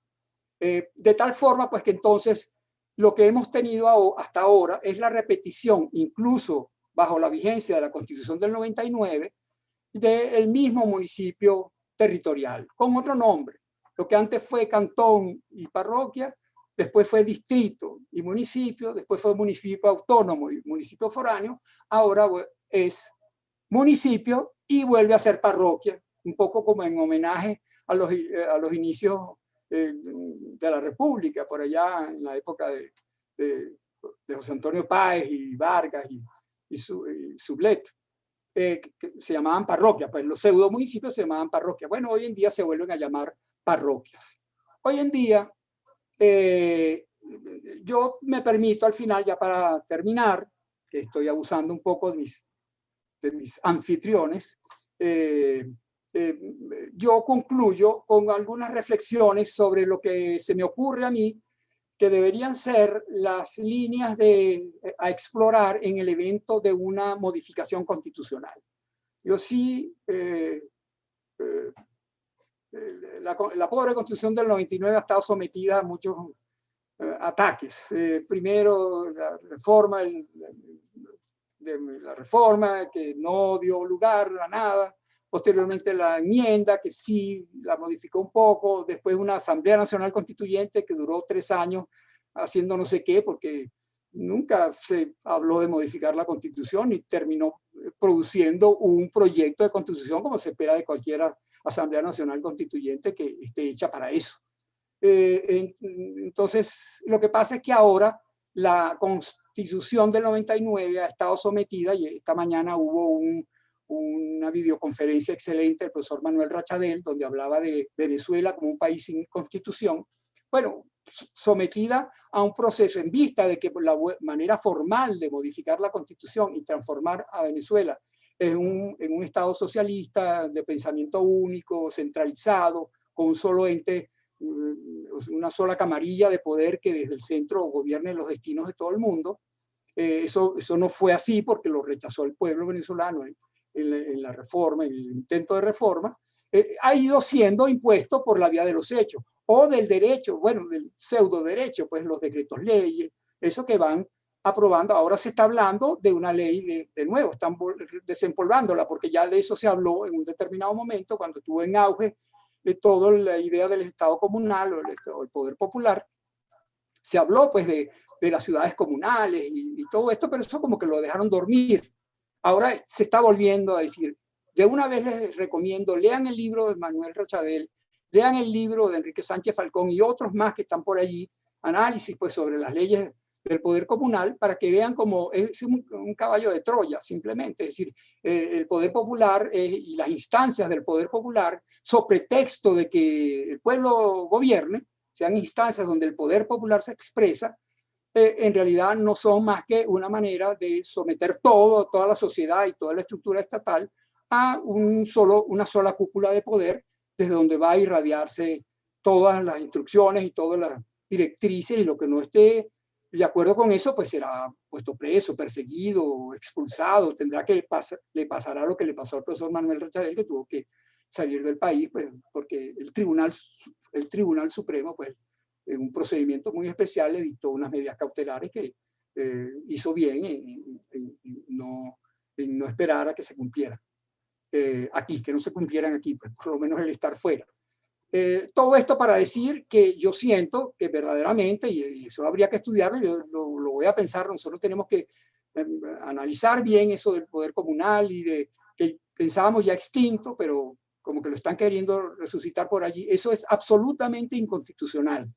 S4: De tal forma, pues que entonces lo que hemos tenido hasta ahora es la repetición, incluso bajo la vigencia de la Constitución del 99, del mismo municipio territorial, con otro nombre. Lo que antes fue cantón y parroquia, después fue distrito y municipio, después fue municipio autónomo y municipio foráneo, ahora es municipio y vuelve a ser parroquia, un poco como en homenaje a los inicios de la República, por allá en la época de José Antonio Páez y Vargas y Sublet. Que se llamaban parroquias, pues los pseudo municipios se llamaban parroquias. Bueno, hoy en día se vuelven a llamar parroquias. Hoy en día, yo me permito al final, ya para terminar, que estoy abusando un poco de mis anfitriones, yo concluyo con algunas reflexiones sobre lo que se me ocurre a mí que deberían ser las líneas a explorar en el evento de una modificación constitucional. Yo sí, la pobre Constitución del 99 ha estado sometida a muchos ataques. Primero, la reforma que no dio lugar a nada. Posteriormente la enmienda, que sí la modificó un poco, después una Asamblea Nacional Constituyente que duró 3 años haciendo no sé qué, porque nunca se habló de modificar la Constitución y terminó produciendo un proyecto de Constitución como se espera de cualquier Asamblea Nacional Constituyente que esté hecha para eso. Entonces, lo que pasa es que ahora la Constitución del 99 ha estado sometida, y esta mañana hubo una videoconferencia excelente del profesor Manuel Rachadel, donde hablaba de Venezuela como un país sin constitución. Bueno, sometida a un proceso en vista de que la manera formal de modificar la constitución y transformar a Venezuela en un Estado socialista de pensamiento único, centralizado, con un solo ente, una sola camarilla de poder que desde el centro gobierne los destinos de todo el mundo. Eso no fue así porque lo rechazó el pueblo venezolano en la reforma, en el intento de reforma, ha ido siendo impuesto por la vía de los hechos, o del derecho, bueno, del pseudo derecho, pues los decretos leyes, eso que van aprobando. Ahora se está hablando de una ley de nuevo, están desempolvándola, porque ya de eso se habló en un determinado momento, cuando estuvo en auge toda la idea del Estado comunal o el poder popular. Se habló pues de las ciudades comunales y todo esto, pero eso como que lo dejaron dormir. Ahora se está volviendo a decir. De una vez les recomiendo, lean el libro de Manuel Rachadel, lean el libro de Enrique Sánchez Falcón y otros más que están por allí, análisis pues sobre las leyes del poder comunal, para que vean cómo es un caballo de Troya, simplemente. Es decir, el poder popular y las instancias del poder popular, sobre pretexto de que el pueblo gobierne, sean instancias donde el poder popular se expresa, en realidad no son más que una manera de someter toda la sociedad y toda la estructura estatal a una sola cúpula de poder, desde donde va a irradiarse todas las instrucciones y todas las directrices, y lo que no esté de acuerdo con eso, pues será puesto preso, perseguido, expulsado, le pasará lo que le pasó al profesor Manuel Rachadel, que tuvo que salir del país, pues, porque el Tribunal Supremo, pues, en un procedimiento muy especial, le dictó unas medidas cautelares que hizo bien en no esperar a que se cumplieran. Aquí, que no se cumplieran aquí, pues por lo menos el estar fuera. Todo esto para decir que yo siento que verdaderamente, y eso habría que estudiarlo, yo lo voy a pensar, nosotros tenemos que analizar bien eso del poder comunal y de que pensábamos ya extinto, pero como que lo están queriendo resucitar por allí. Eso es absolutamente inconstitucional.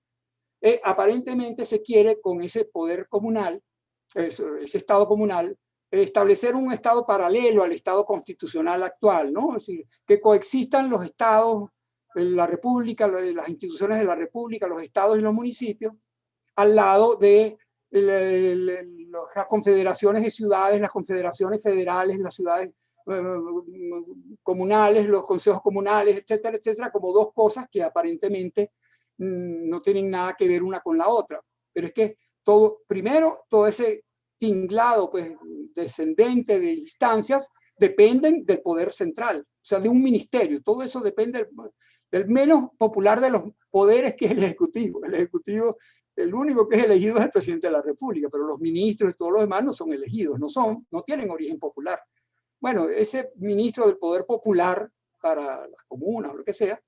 S4: Aparentemente se quiere con ese poder comunal, ese Estado comunal, establecer un Estado paralelo al Estado constitucional actual, ¿no? Es decir, que coexistan los Estados, la República, las instituciones de la República, los Estados y los municipios, al lado de las confederaciones de ciudades, las confederaciones federales, las ciudades comunales, los consejos comunales, etcétera, etcétera, como dos cosas que aparentemente no tienen nada que ver una con la otra. Pero es que todo, primero, todo ese tinglado pues, descendente de instancias dependen del poder central, o sea, de un ministerio. Todo eso depende del menos popular de los poderes, que es el Ejecutivo. El Ejecutivo, el único que es elegido es el presidente de la República, pero los ministros y todos los demás no son elegidos, no tienen origen popular. Bueno, ese ministro del poder popular para las comunas o lo que sea,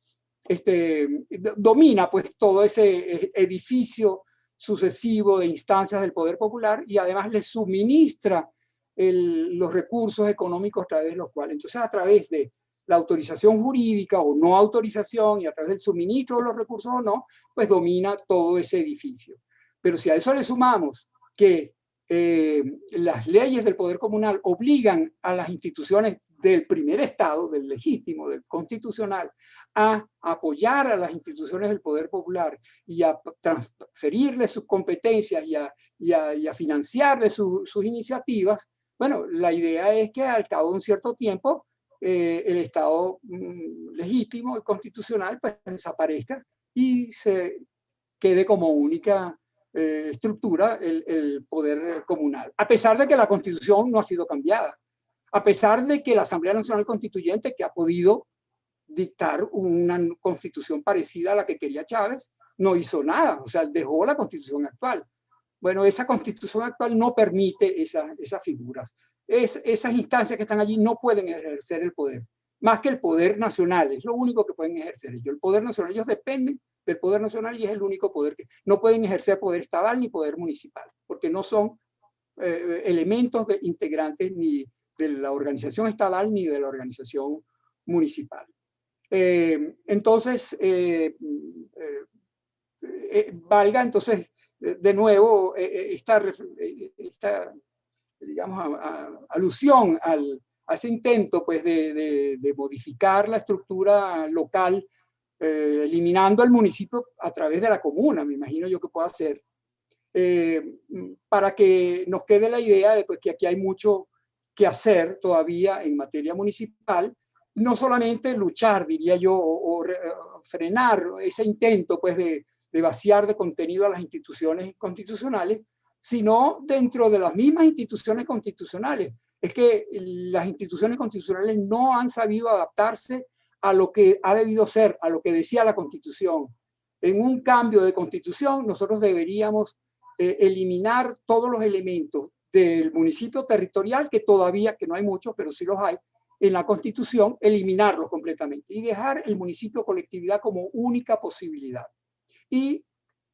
S4: domina pues todo ese edificio sucesivo de instancias del poder popular y además le suministra los recursos económicos a través de los cuales, entonces a través de la autorización jurídica o no autorización y a través del suministro de los recursos o no, pues domina todo ese edificio. Pero si a eso le sumamos que las leyes del poder comunal obligan a las instituciones del primer Estado, del legítimo, del constitucional, a apoyar a las instituciones del poder popular y a transferirle sus competencias y a financiarle sus iniciativas, bueno, la idea es que al cabo de un cierto tiempo el Estado legítimo y constitucional pues, desaparezca y se quede como única estructura el poder comunal, a pesar de que la Constitución no ha sido cambiada, a pesar de que la Asamblea Nacional Constituyente, que ha podido dictar una constitución parecida a la que quería Chávez, no hizo nada, o sea, dejó la constitución actual. Bueno, esa constitución actual no permite esas figuras. Esas instancias que están allí no pueden ejercer el poder, más que el poder nacional, es lo único que pueden ejercer ellos. El poder nacional, ellos dependen del poder nacional y es el único poder que no pueden ejercer poder estatal ni poder municipal, porque no son elementos integrantes ni de la organización estatal ni de la organización municipal. Entonces, valga entonces de nuevo esta digamos, alusión a ese intento pues, de modificar la estructura local, eliminando el municipio a través de la comuna, me imagino yo que pueda hacer, para que nos quede la idea de pues, que aquí hay mucho que hacer todavía en materia municipal, no solamente luchar, diría yo, o frenar ese intento pues, de vaciar de contenido a las instituciones constitucionales, sino dentro de las mismas instituciones constitucionales. Es que las instituciones constitucionales no han sabido adaptarse a lo que ha debido ser, a lo que decía la Constitución. En un cambio de Constitución, nosotros deberíamos eliminar todos los elementos del municipio territorial, que todavía, que no hay muchos, pero sí los hay, en la Constitución, eliminarlos completamente y dejar el municipio colectividad como única posibilidad. Y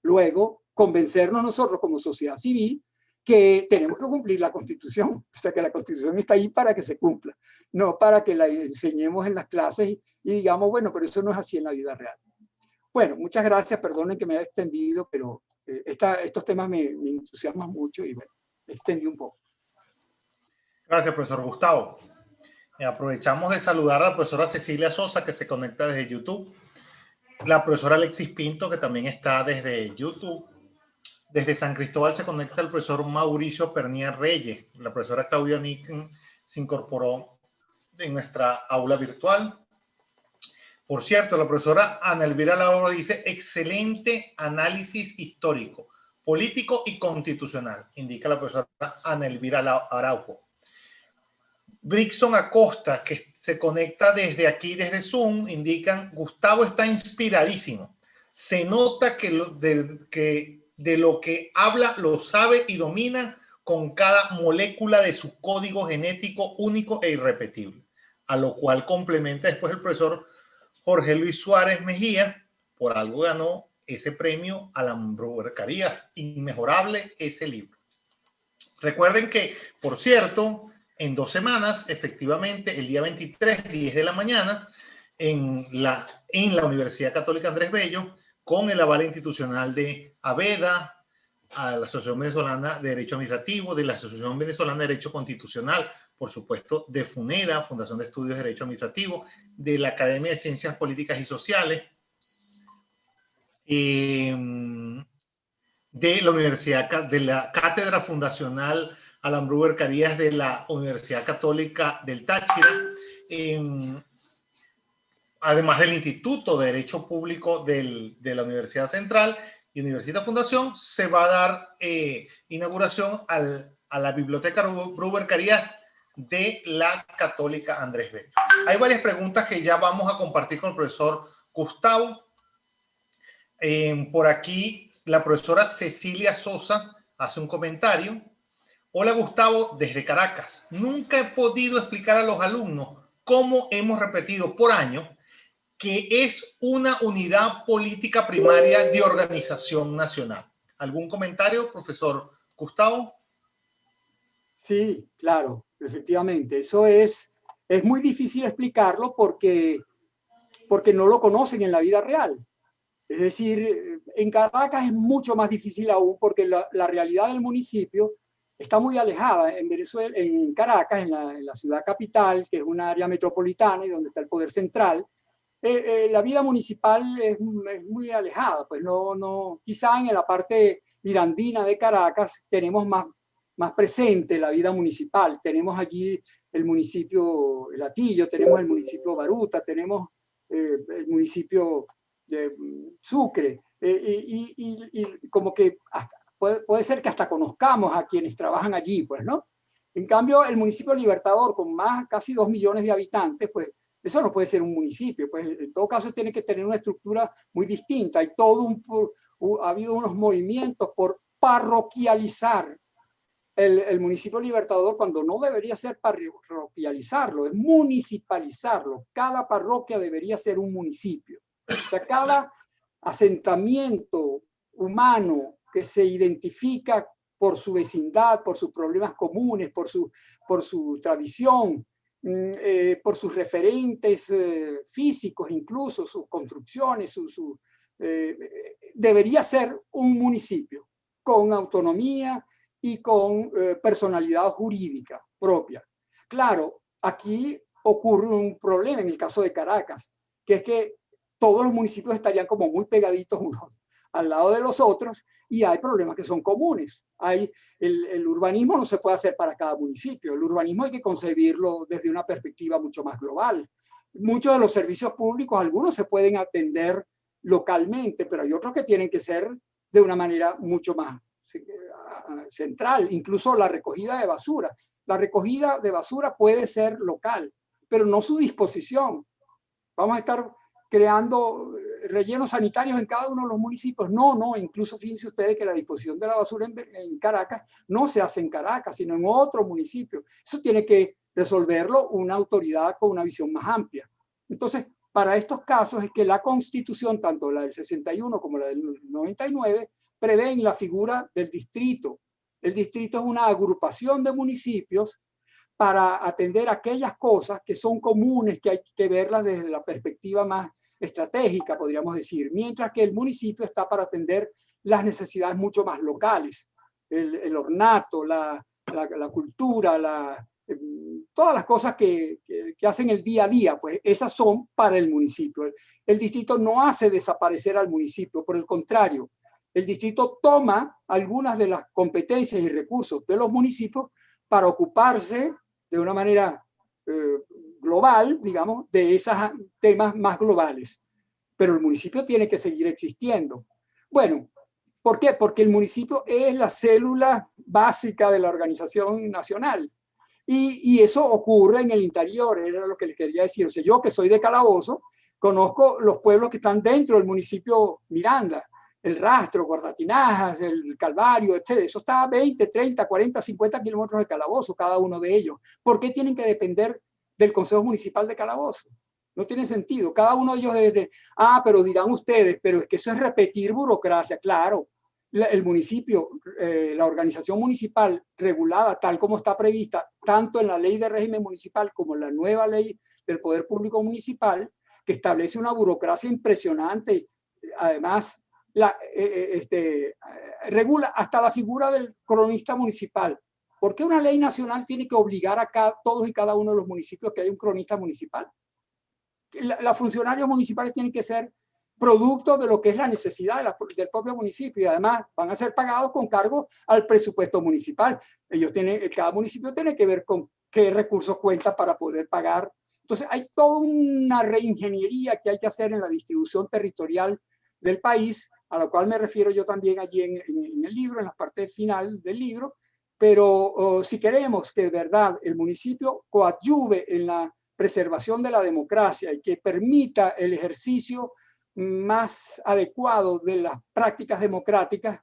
S4: luego convencernos nosotros como sociedad civil que tenemos que cumplir la Constitución, o sea que la Constitución está ahí para que se cumpla, no para que la enseñemos en las clases y digamos, bueno, pero eso no es así en la vida real. Bueno, muchas gracias, perdonen que me haya extendido, pero estos temas me entusiasman mucho y bueno, me extendí un poco.
S1: Gracias, profesor Gustavo. Aprovechamos de saludar a la profesora Cecilia Sosa, que se conecta desde YouTube, la profesora Alexis Pinto, que también está desde YouTube. Desde San Cristóbal se conecta el profesor Mauricio Pernier Reyes. La profesora Claudia Nixon se incorporó en nuestra aula virtual. Por cierto, la profesora Ana Elvira Lauro dice, excelente análisis histórico, político y constitucional, indica la profesora Ana Elvira Araujo. Brixon Acosta, que se conecta desde aquí, desde Zoom, indican, Gustavo está inspiradísimo. Se nota que de lo que habla lo sabe y domina con cada molécula de su código genético único e irrepetible. A lo cual complementa después el profesor Jorge Luis Suárez Mejía, por algo ganó ese premio a la Carías, inmejorable ese libro. Recuerden que, por cierto, en 2 semanas, efectivamente, el día 23, 10 de la mañana, en la Universidad Católica Andrés Bello, con el aval institucional de AVEDA, a la Asociación Venezolana de Derecho Administrativo, de la Asociación Venezolana de Derecho Constitucional, por supuesto, de FUNEDA, Fundación de Estudios de Derecho Administrativo, de la Academia de Ciencias Políticas y Sociales, de la Universidad, de la Cátedra Fundacional Alan Bruber Carías de la Universidad Católica del Táchira, además del Instituto de Derecho Público de la Universidad Central y Universidad Fundación, se va a dar inauguración a la Biblioteca Bruber Carías de la Católica Andrés Bello. Hay varias preguntas que ya vamos a compartir con el profesor Gustavo. Por aquí la profesora Cecilia Sosa hace un comentario. Hola Gustavo, desde Caracas. Nunca he podido explicar a los alumnos cómo hemos repetido por año que es una unidad política primaria de organización nacional. ¿Algún comentario, profesor Gustavo?
S4: Sí, claro, efectivamente. Eso es muy difícil explicarlo porque no lo conocen en la vida real. Es decir, en Caracas es mucho más difícil aún porque la realidad del municipio está muy alejada. En Venezuela, en Caracas, en la ciudad capital, que es un área metropolitana y donde está el poder central, la vida municipal es muy alejada. Pues quizá en la parte mirandina de Caracas tenemos más presente la vida municipal. Tenemos allí el municipio El Hatillo, tenemos el municipio Baruta, tenemos el municipio de Sucre, y como que puede ser que hasta conozcamos a quienes trabajan allí, pues, ¿no? En cambio, el municipio Libertador, con casi 2 millones de habitantes, pues eso no puede ser un municipio, pues en todo caso tiene que tener una estructura muy distinta. Hay ha habido unos movimientos por parroquializar el municipio Libertador, cuando no debería ser parroquializarlo, es municipalizarlo. Cada parroquia debería ser un municipio. O sea, cada asentamiento humano que se identifica por su vecindad, por sus problemas comunes, por su tradición, por sus referentes físicos, incluso sus construcciones, debería ser un municipio con autonomía y con personalidad jurídica propia. Claro, aquí ocurre un problema en el caso de Caracas, que es que todos los municipios estarían como muy pegaditos unos al lado de los otros y hay problemas que son comunes. El urbanismo no se puede hacer para cada municipio. El urbanismo hay que concebirlo desde una perspectiva mucho más global. Muchos de los servicios públicos, algunos se pueden atender localmente, pero hay otros que tienen que ser de una manera mucho más central. Incluso la recogida de basura. La recogida de basura puede ser local, pero no su disposición. Vamos a estar creando rellenos sanitarios en cada uno de los municipios. No, incluso fíjense ustedes que la disposición de la basura en Caracas no se hace en Caracas, sino en otro municipio. Eso tiene que resolverlo una autoridad con una visión más amplia. Entonces, para estos casos es que la Constitución, tanto la del 61 como la del 99, prevén la figura del distrito. El distrito es una agrupación de municipios para atender aquellas cosas que son comunes, que hay que verlas desde la perspectiva más estratégica, podríamos decir, mientras que el municipio está para atender las necesidades mucho más locales, el ornato, la cultura, todas las cosas que hacen el día a día, pues esas son para el municipio. El distrito no hace desaparecer al municipio, por el contrario, el distrito toma algunas de las competencias y recursos de los municipios para ocuparse de una manera global, digamos, de esos temas más globales. Pero el municipio tiene que seguir existiendo. Bueno, ¿por qué? Porque el municipio es la célula básica de la organización nacional. Y eso ocurre en el interior, era lo que les quería decir. O sea, yo que soy de Calabozo, conozco los pueblos que están dentro del municipio Miranda, el Rastro, Guardatinajas, el Calvario, etc. Eso está a 20, 30, 40, 50 kilómetros de Calabozo, cada uno de ellos. ¿Por qué tienen que depender del Consejo Municipal de Calabozo? No tiene sentido. Cada uno de ellos pero dirán ustedes, pero es que eso es repetir burocracia. Claro, el municipio, la organización municipal regulada tal como está prevista, tanto en la ley de régimen municipal como en la nueva ley del Poder Público Municipal, que establece una burocracia impresionante. Además, regula hasta la figura del cronista municipal. ¿Por qué una ley nacional tiene que obligar a todos y cada uno de los municipios que haya un cronista municipal? Los funcionarios municipales tienen que ser producto de lo que es la necesidad del propio municipio y además van a ser pagados con cargo al presupuesto municipal. Cada municipio tiene que ver con qué recursos cuenta para poder pagar Entonces hay toda una reingeniería que hay que hacer en la distribución territorial del país, a la cual me refiero yo también allí en el libro, en la parte final del libro. Pero si queremos que de verdad el municipio coadyuve en la preservación de la democracia y que permita el ejercicio más adecuado de las prácticas democráticas,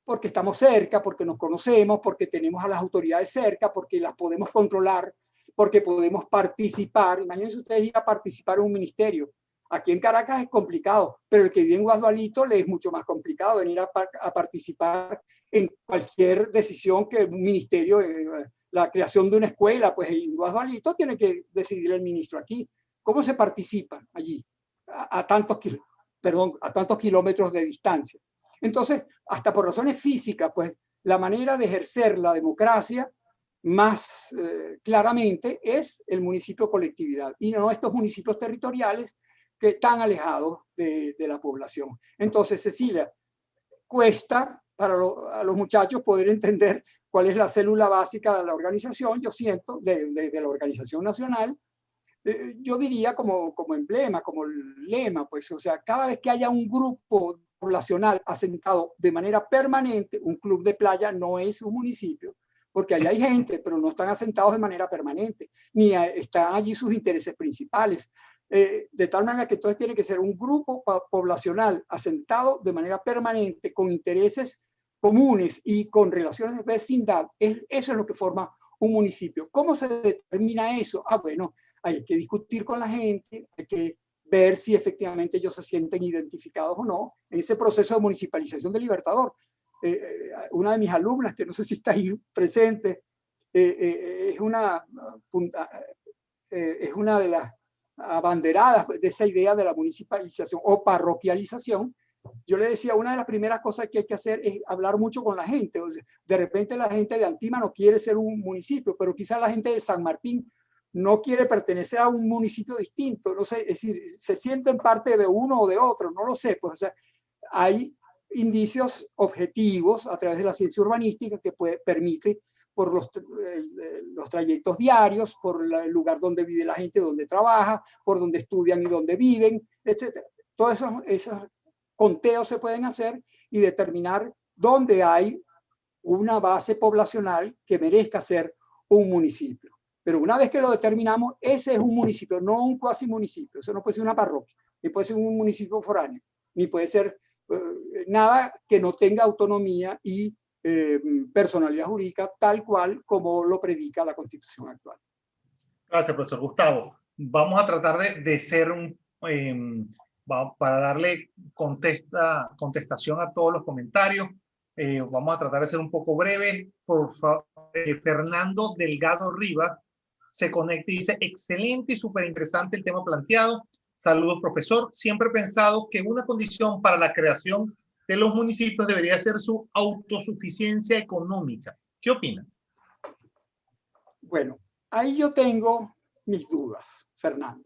S4: porque estamos cerca, porque nos conocemos, porque tenemos a las autoridades cerca, porque las podemos controlar, porque podemos participar. Imagínense ustedes ir a participar en un ministerio. Aquí en Caracas es complicado, pero el que vive en Guasdualito le es mucho más complicado venir a participar en cualquier decisión que un ministerio, la creación de una escuela, pues en Guasdualito tiene que decidir el ministro. Aquí, ¿cómo se participa allí? A tantos kilómetros de distancia. Entonces, hasta por razones físicas, pues la manera de ejercer la democracia más claramente es el municipio colectividad y no estos municipios territoriales que están alejados de la población. Entonces, Cecilia, cuesta para a los muchachos poder entender cuál es la célula básica de la organización, yo siento, de la organización nacional. Yo diría como emblema, como lema, pues, o sea, cada vez que haya un grupo poblacional asentado de manera permanente, un club de playa no es un municipio, porque allá hay gente, pero no están asentados de manera permanente, ni están allí sus intereses principales. De tal manera que entonces tiene que ser un grupo poblacional asentado de manera permanente, con intereses comunes y con relaciones de vecindad. Eso es lo que forma un municipio. ¿Cómo se determina eso? Bueno, hay que discutir con la gente, hay que ver si efectivamente ellos se sienten identificados o no en ese proceso de municipalización del Libertador. Una de mis alumnas, que no sé si está ahí presente, es una de las abanderadas de esa idea de la municipalización o parroquialización. Yo le decía, una de las primeras cosas que hay que hacer es hablar mucho con la gente. De repente la gente de Antima no quiere ser un municipio, pero quizás la gente de San Martín no quiere pertenecer a un municipio distinto, no sé, es decir, se sienten parte de uno o de otro, no lo sé, pues, o sea, hay indicios objetivos a través de la ciencia urbanística que permite por los trayectos diarios, por el lugar donde vive la gente, donde trabaja, por donde estudian y donde viven, etc. Todos esos conteos se pueden hacer y determinar dónde hay una base poblacional que merezca ser un municipio. Pero una vez que lo determinamos, ese es un municipio, no un cuasi municipio. Eso no puede ser una parroquia, ni puede ser un municipio foráneo, ni puede ser nada que no tenga autonomía y personalidad jurídica tal cual como lo predica la Constitución actual.
S1: Gracias, profesor Gustavo. Vamos a tratar de ser para darle contestación a todos los comentarios. Vamos a tratar de ser un poco breves. Por favor, Fernando Delgado Rivas se conecta y dice: excelente y súper interesante el tema planteado. Saludos, profesor. Siempre he pensado que una condición para la creación de los municipios debería ser su autosuficiencia económica. ¿Qué opina?
S4: Bueno, ahí yo tengo mis dudas, Fernando,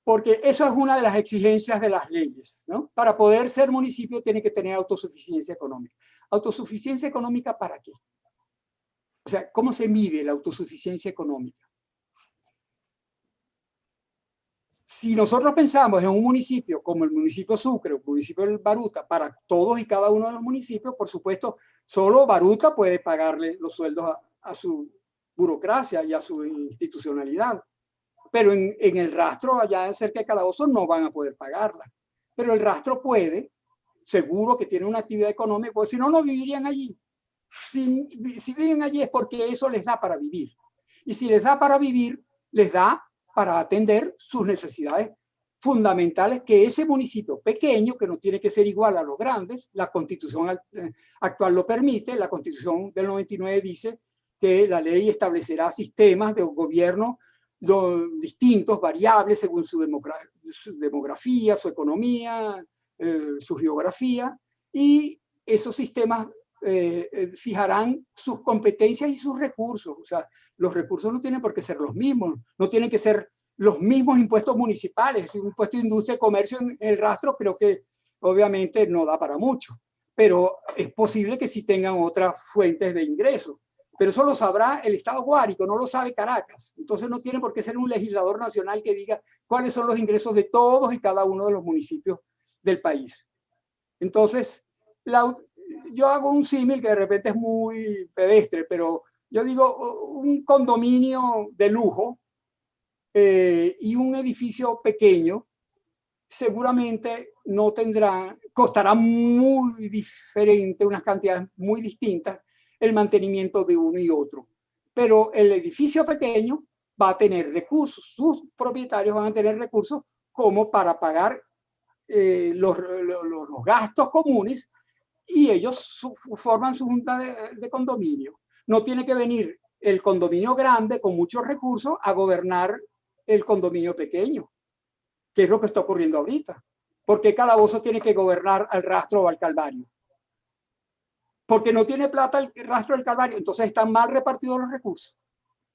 S4: porque eso es una de las exigencias de las leyes, ¿no? Para poder ser municipio tiene que tener autosuficiencia económica. ¿Autosuficiencia económica para qué? O sea, ¿cómo se mide la autosuficiencia económica? Si nosotros pensamos en un municipio como el municipio Sucre o el municipio del Baruta, para todos y cada uno de los municipios, por supuesto, solo Baruta puede pagarle los sueldos a su burocracia y a su institucionalidad. Pero en el Rastro, allá cerca de Calabozo, no van a poder pagarla. Pero el Rastro puede, seguro que tiene una actividad económica, porque si no, no vivirían allí. Si viven allí es porque eso les da para vivir. Y si les da para vivir, les da para atender sus necesidades fundamentales que ese municipio pequeño, que no tiene que ser igual a los grandes, la Constitución actual lo permite, la Constitución del 99 dice que la ley establecerá sistemas de gobierno distintos, variables, según su demografía, su economía, su geografía, y esos sistemas fijarán sus competencias y sus recursos. O sea, los recursos no tienen por qué ser los mismos, no tienen que ser los mismos impuestos municipales. Un impuesto de industria y comercio en el Rastro creo que obviamente no da para mucho, pero es posible que sí tengan otras fuentes de ingresos. pero eso lo sabrá el Estado Guárico, no lo sabe Caracas. Entonces no tiene por qué ser un legislador nacional que diga cuáles son los ingresos de todos y cada uno de los municipios del país. Entonces, yo hago un símil que de repente es muy pedestre, pero yo digo un condominio de lujo y un edificio pequeño seguramente no tendrá, costará muy diferente, unas cantidades muy distintas el mantenimiento de uno y otro. Pero el edificio pequeño va a tener recursos, sus propietarios van a tener recursos como para pagar los gastos comunes y ellos forman su junta de condominio. No tiene que venir el condominio grande con muchos recursos a gobernar el condominio pequeño, que es lo que está ocurriendo ahorita. ¿Por qué Calabozo tiene que gobernar al Rastro o al Calvario? Porque no tiene plata el Rastro del Calvario, entonces están mal repartidos los recursos.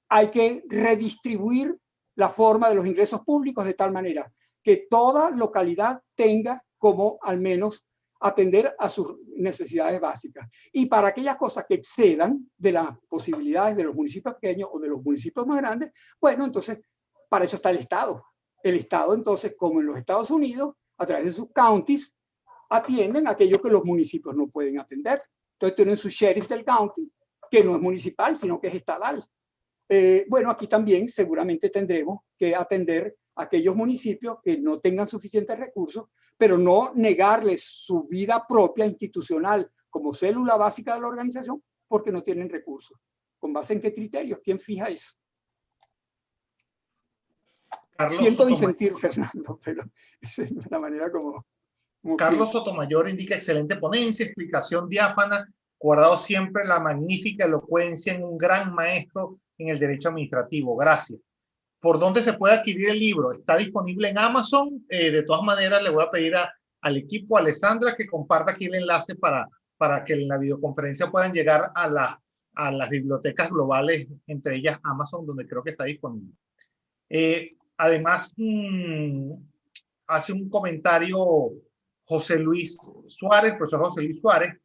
S4: Hay que redistribuir la forma de los ingresos públicos de tal manera que toda localidad tenga como al menos atender a sus necesidades básicas. Y para aquellas cosas que excedan de las posibilidades de los municipios pequeños o de los municipios más grandes, bueno, entonces para eso está el Estado. El Estado, entonces, como en los Estados Unidos, a través de sus counties, atienden aquello que los municipios no pueden atender. Entonces tienen su sheriff del county, que no es municipal, sino que es estatal. Bueno, aquí también seguramente tendremos que atender a aquellos municipios que no tengan suficientes recursos, pero no negarles su vida propia institucional como célula básica de la organización porque no tienen recursos. ¿Con base en qué criterios? ¿Quién fija eso?
S1: Carlos
S4: Siento
S1: Sotomayor.
S4: disentir, Fernando, pero esa es la manera como
S1: Carlos
S4: pienso.
S1: Sotomayor indica excelente ponencia, explicación diáfana, guardado siempre la magnífica elocuencia en un gran maestro en el derecho administrativo. Gracias. ¿Por dónde se puede adquirir el libro? Está disponible en Amazon. De todas maneras, le voy a pedir al equipo, a Alessandra, que comparta aquí el enlace para que en la videoconferencia puedan llegar a las bibliotecas globales, entre ellas Amazon, donde creo que está disponible. Además, hace un comentario José Luis Suárez, profesor José Luis Suárez,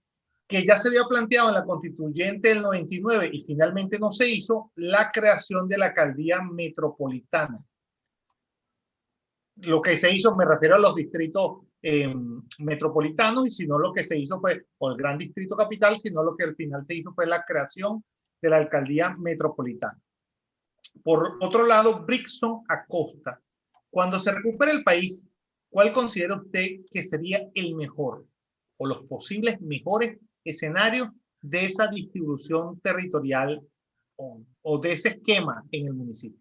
S1: que ya se había planteado en la constituyente del 99 y finalmente no se hizo, la creación de la alcaldía metropolitana. Lo que se hizo, me refiero a los distritos metropolitanos, y si no lo que se hizo fue, o el gran distrito capital, sino lo que al final se hizo fue la creación de la alcaldía metropolitana. Por otro lado, Brixton Acosta, cuando se recupere el país, ¿cuál considera usted que sería el mejor o los posibles mejores escenarios de esa distribución territorial o de ese esquema en el municipio?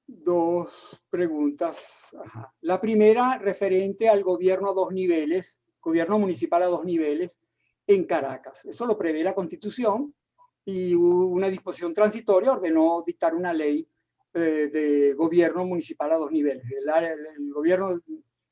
S4: Dos preguntas. Ajá. La primera, referente al gobierno a dos niveles, gobierno municipal a dos niveles en Caracas. Eso lo prevé la Constitución y una disposición transitoria ordenó dictar una ley de gobierno municipal a dos niveles.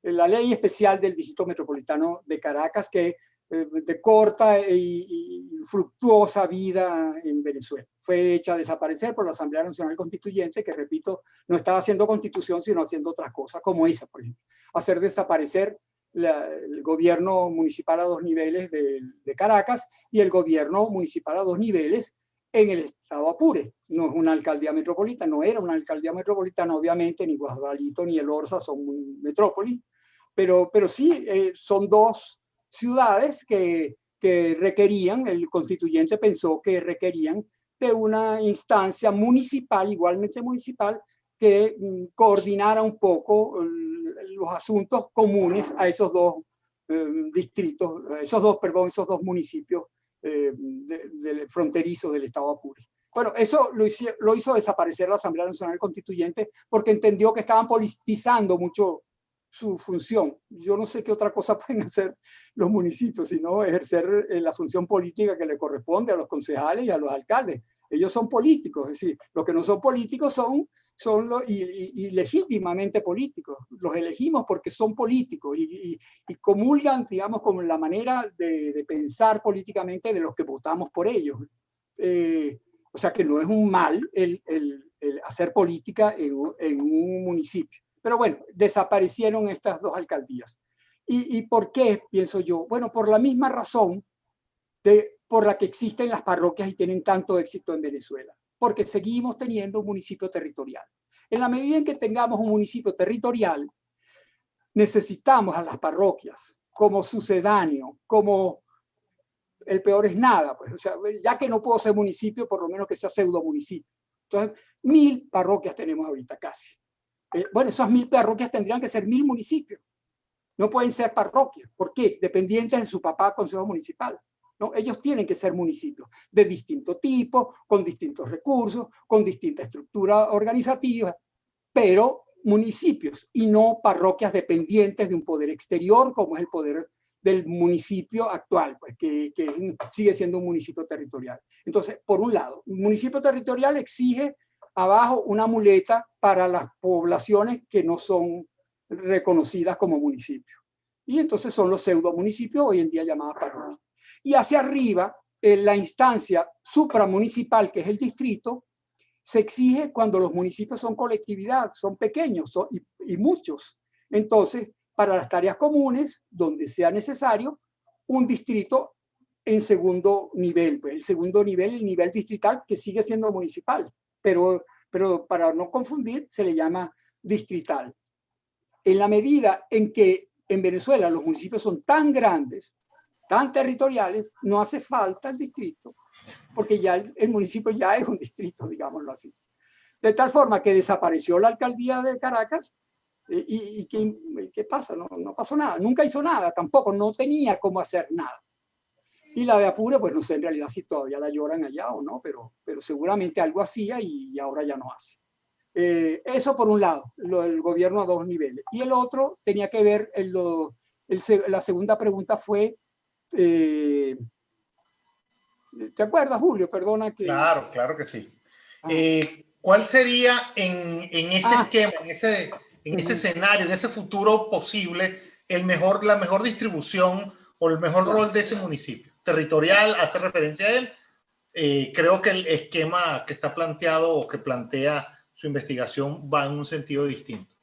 S4: La ley especial del Distrito Metropolitano de Caracas, que de corta y fructuosa vida en Venezuela. Fue hecha desaparecer por la Asamblea Nacional Constituyente, que, repito, no estaba haciendo constitución, sino haciendo otras cosas, como esa, por ejemplo. Hacer desaparecer el gobierno municipal a dos niveles de Caracas y el gobierno municipal a dos niveles en el estado Apure. No es una alcaldía metropolitana, no era una alcaldía metropolitana, obviamente, ni Guasdualito ni el Orza son metrópolis, pero sí son dos ciudades que requerían, el constituyente pensó que requerían de una instancia municipal, igualmente municipal, que coordinara un poco los asuntos comunes a esos dos distritos, esos dos municipios fronterizos del estado Apure. Bueno, eso lo hizo desaparecer la Asamblea Nacional Constituyente porque entendió que estaban politizando mucho su función. Yo no sé qué otra cosa pueden hacer los municipios, sino ejercer la función política que le corresponde a los concejales y a los alcaldes. Ellos son políticos, es decir, los que no son políticos son y legítimamente políticos. Los elegimos porque son políticos y comulgan, digamos, con la manera de pensar políticamente de los que votamos por ellos. O sea que no es un mal el hacer política en un municipio. Pero bueno, desaparecieron estas dos alcaldías. ¿Y por qué, pienso yo? Bueno, por la misma razón de por la que existen las parroquias y tienen tanto éxito en Venezuela, porque seguimos teniendo un municipio territorial. En la medida en que tengamos un municipio territorial, necesitamos a las parroquias como sucedáneo, como el peor es nada, pues, o sea, ya que no puedo ser municipio, por lo menos que sea pseudo municipio. Entonces, 1000 parroquias tenemos ahorita casi. Bueno, esas 1000 parroquias tendrían que ser 1000 municipios. No pueden ser parroquias. ¿Por qué? Dependientes de su papá consejo municipal. ¿No? Ellos tienen que ser municipios de distinto tipo, con distintos recursos, con distinta estructura organizativa, pero municipios y no parroquias dependientes de un poder exterior como es el poder del municipio actual, pues, que sigue siendo un municipio territorial. Entonces, por un lado, un municipio territorial exige abajo una muleta para las poblaciones que no son reconocidas como municipios. Y entonces son los pseudo municipios, hoy en día llamadas parroquias. Y hacia arriba, en la instancia supramunicipal, que es el distrito, se exige cuando los municipios son colectividad, son pequeños y muchos. Entonces, para las tareas comunes, donde sea necesario, un distrito en segundo nivel. Pues el segundo nivel, el nivel distrital, que sigue siendo municipal, pero para no confundir, se le llama distrital. En la medida en que en Venezuela los municipios son tan grandes, tan territoriales, no hace falta el distrito, porque ya el municipio ya es un distrito, digámoslo así. De tal forma que desapareció la alcaldía de Caracas y ¿qué pasa? No pasó nada, nunca hizo nada, tampoco, no tenía cómo hacer nada. Y la de Apure, pues no sé en realidad si todavía la lloran allá o no, pero seguramente algo hacía y ahora ya no hace. Eso por un lado, el gobierno a 2 niveles. Y el otro tenía que ver, la segunda pregunta fue, ¿te acuerdas, Julio? Perdona que...
S1: Claro, claro que sí. ¿Cuál sería en ese esquema, en ese escenario, en ese futuro posible, la mejor distribución o el mejor rol de ese municipio? Territorial, hace referencia a él. Creo que el esquema que está planteado o que plantea su investigación va en un sentido distinto.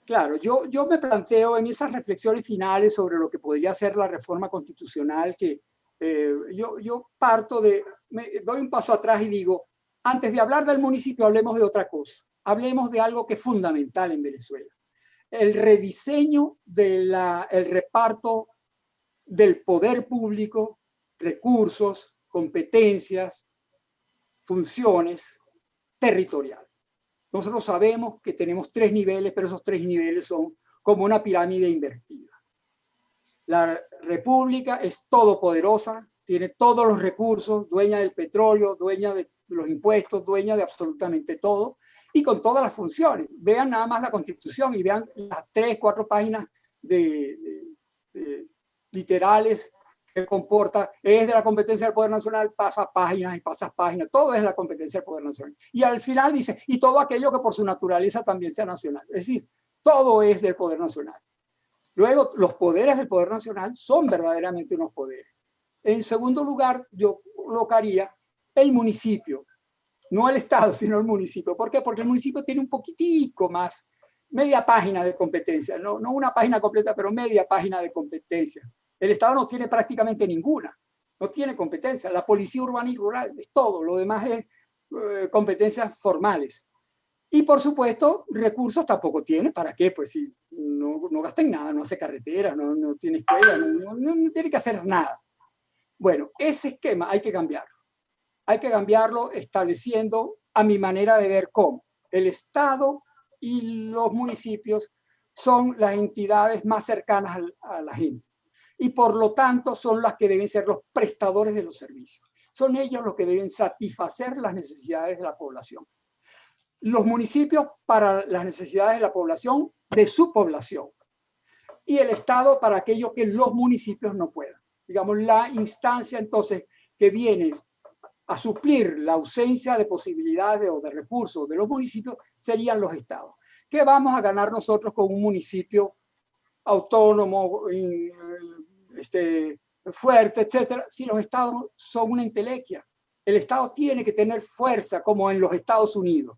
S4: Claro, yo me planteo en esas reflexiones finales sobre lo que podría ser la reforma constitucional, que yo parto doy un paso atrás y digo, antes de hablar del municipio, hablemos de otra cosa. Hablemos de algo que es fundamental en Venezuela. El rediseño el reparto del poder público, recursos, competencias, funciones territoriales. Nosotros sabemos que tenemos 3 niveles, pero esos 3 niveles son como una pirámide invertida. La República es todopoderosa, tiene todos los recursos, dueña del petróleo, dueña de los impuestos, dueña de absolutamente todo, y con todas las funciones. Vean nada más la Constitución y vean las 3, 4 páginas literales que comporta, es de la competencia del Poder Nacional, pasa páginas y pasas páginas, todo es la competencia del Poder Nacional. Y al final dice, y todo aquello que por su naturaleza también sea nacional. Es decir, todo es del Poder Nacional. Luego, los poderes del Poder Nacional son verdaderamente unos poderes. En segundo lugar, yo colocaría el municipio, no el Estado, sino el municipio. ¿Por qué? Porque el municipio tiene un poquitico más, media página de competencia, no una página completa, pero media página de competencia. El Estado no tiene prácticamente ninguna, no tiene competencia. La policía urbana y rural es todo, lo demás es competencias formales. Y por supuesto, recursos tampoco tiene. ¿Para qué? Pues si no gasta en nada, no hace carreteras, no tiene escuela, no tiene que hacer nada. Bueno, ese esquema hay que cambiarlo. Hay que cambiarlo estableciendo, a mi manera de ver, cómo el Estado y los municipios son las entidades más cercanas a la gente. Y por lo tanto son las que deben ser los prestadores de los servicios. Son ellos los que deben satisfacer las necesidades de la población. Los municipios para las necesidades de la población, de su población. Y el Estado para aquello que los municipios no puedan. Digamos, la instancia entonces que viene a suplir la ausencia de posibilidades o de recursos de los municipios serían los estados. ¿Qué vamos a ganar nosotros con un municipio autónomo, fuerte, etcétera, si los estados son una entelequia? El Estado tiene que tener fuerza como en los Estados Unidos.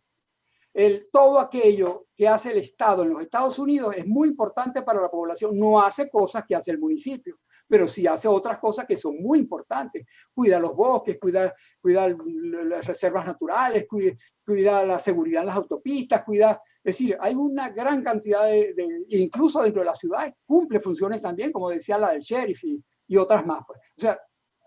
S4: Todo aquello que hace el Estado en los Estados Unidos es muy importante para la población. No hace cosas que hace el municipio. pero sí hace otras cosas que son muy importantes. Cuida los bosques, cuida las reservas naturales, cuida la seguridad en las autopistas, es decir, hay una gran cantidad incluso dentro de las ciudades, cumple funciones también, como decía la del sheriff y otras más. Pues. O sea,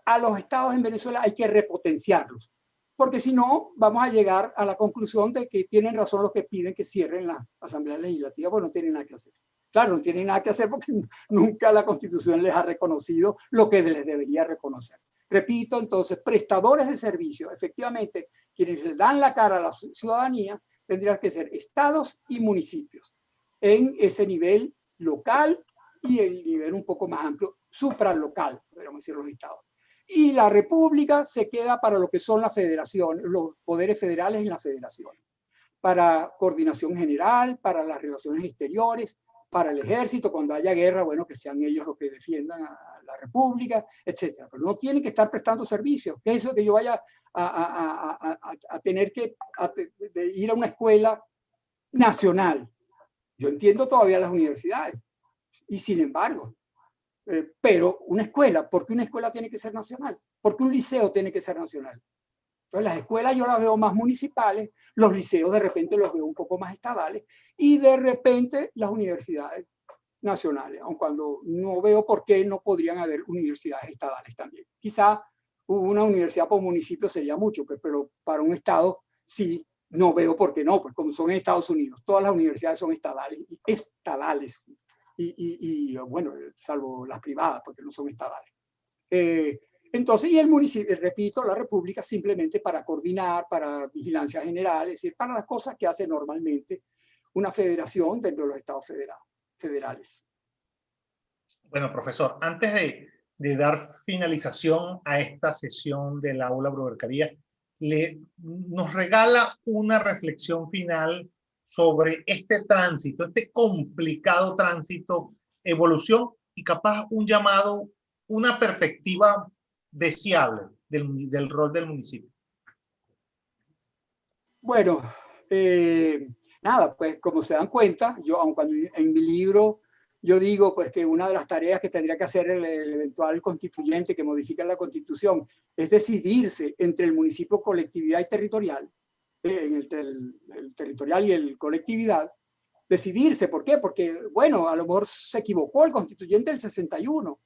S4: a los estados en Venezuela hay que repotenciarlos, porque si no, vamos a llegar a la conclusión de que tienen razón los que piden que cierren la Asamblea Legislativa, pues no tienen nada que hacer. Claro, no tienen nada que hacer porque nunca la Constitución les ha reconocido lo que les debería reconocer. Repito, entonces, prestadores de servicios, efectivamente, quienes le dan la cara a la ciudadanía, tendrían que ser estados y municipios en ese nivel local y el nivel un poco más amplio, supralocal, podríamos decir los estados. Y la república se queda para lo que son las federaciones, los poderes federales en la federación, para coordinación general, para las relaciones exteriores, para el ejército, cuando haya guerra, bueno, que sean ellos los que defiendan a la república, etcétera. Pero no tienen que estar prestando servicios. ¿Qué es eso que yo vaya a tener que ir a una escuela nacional? Yo entiendo todavía las universidades, y sin embargo, pero una escuela, ¿por qué una escuela tiene que ser nacional? ¿Por qué un liceo tiene que ser nacional? Entonces las escuelas yo las veo más municipales, los liceos de repente los veo un poco más estadales y de repente las universidades nacionales, aun cuando no veo por qué no podrían haber universidades estadales también. Quizá una universidad por municipio sería mucho, pero para un estado sí, no veo por qué no, pues como son en Estados Unidos, todas las universidades son estadales y bueno, salvo las privadas, porque no son estadales. Entonces, y el municipio, repito, la república simplemente para coordinar, para vigilancia general, es decir, para las cosas que hace normalmente una federación dentro de los estados federales.
S1: Bueno, profesor, antes de dar finalización a esta sesión del Aula Brujercaría, nos regala una reflexión final sobre este tránsito, este complicado tránsito, evolución y capaz un llamado, una perspectiva deseable del rol del municipio.
S4: Bueno, nada, pues como se dan cuenta, yo aun cuando en mi libro yo digo pues que una de las tareas que tendría que hacer el eventual constituyente que modifique la Constitución es decidirse entre el municipio, colectividad y territorial, entre el territorial y el colectividad, decidirse. ¿Por qué? Porque, bueno, a lo mejor se equivocó el constituyente del 61.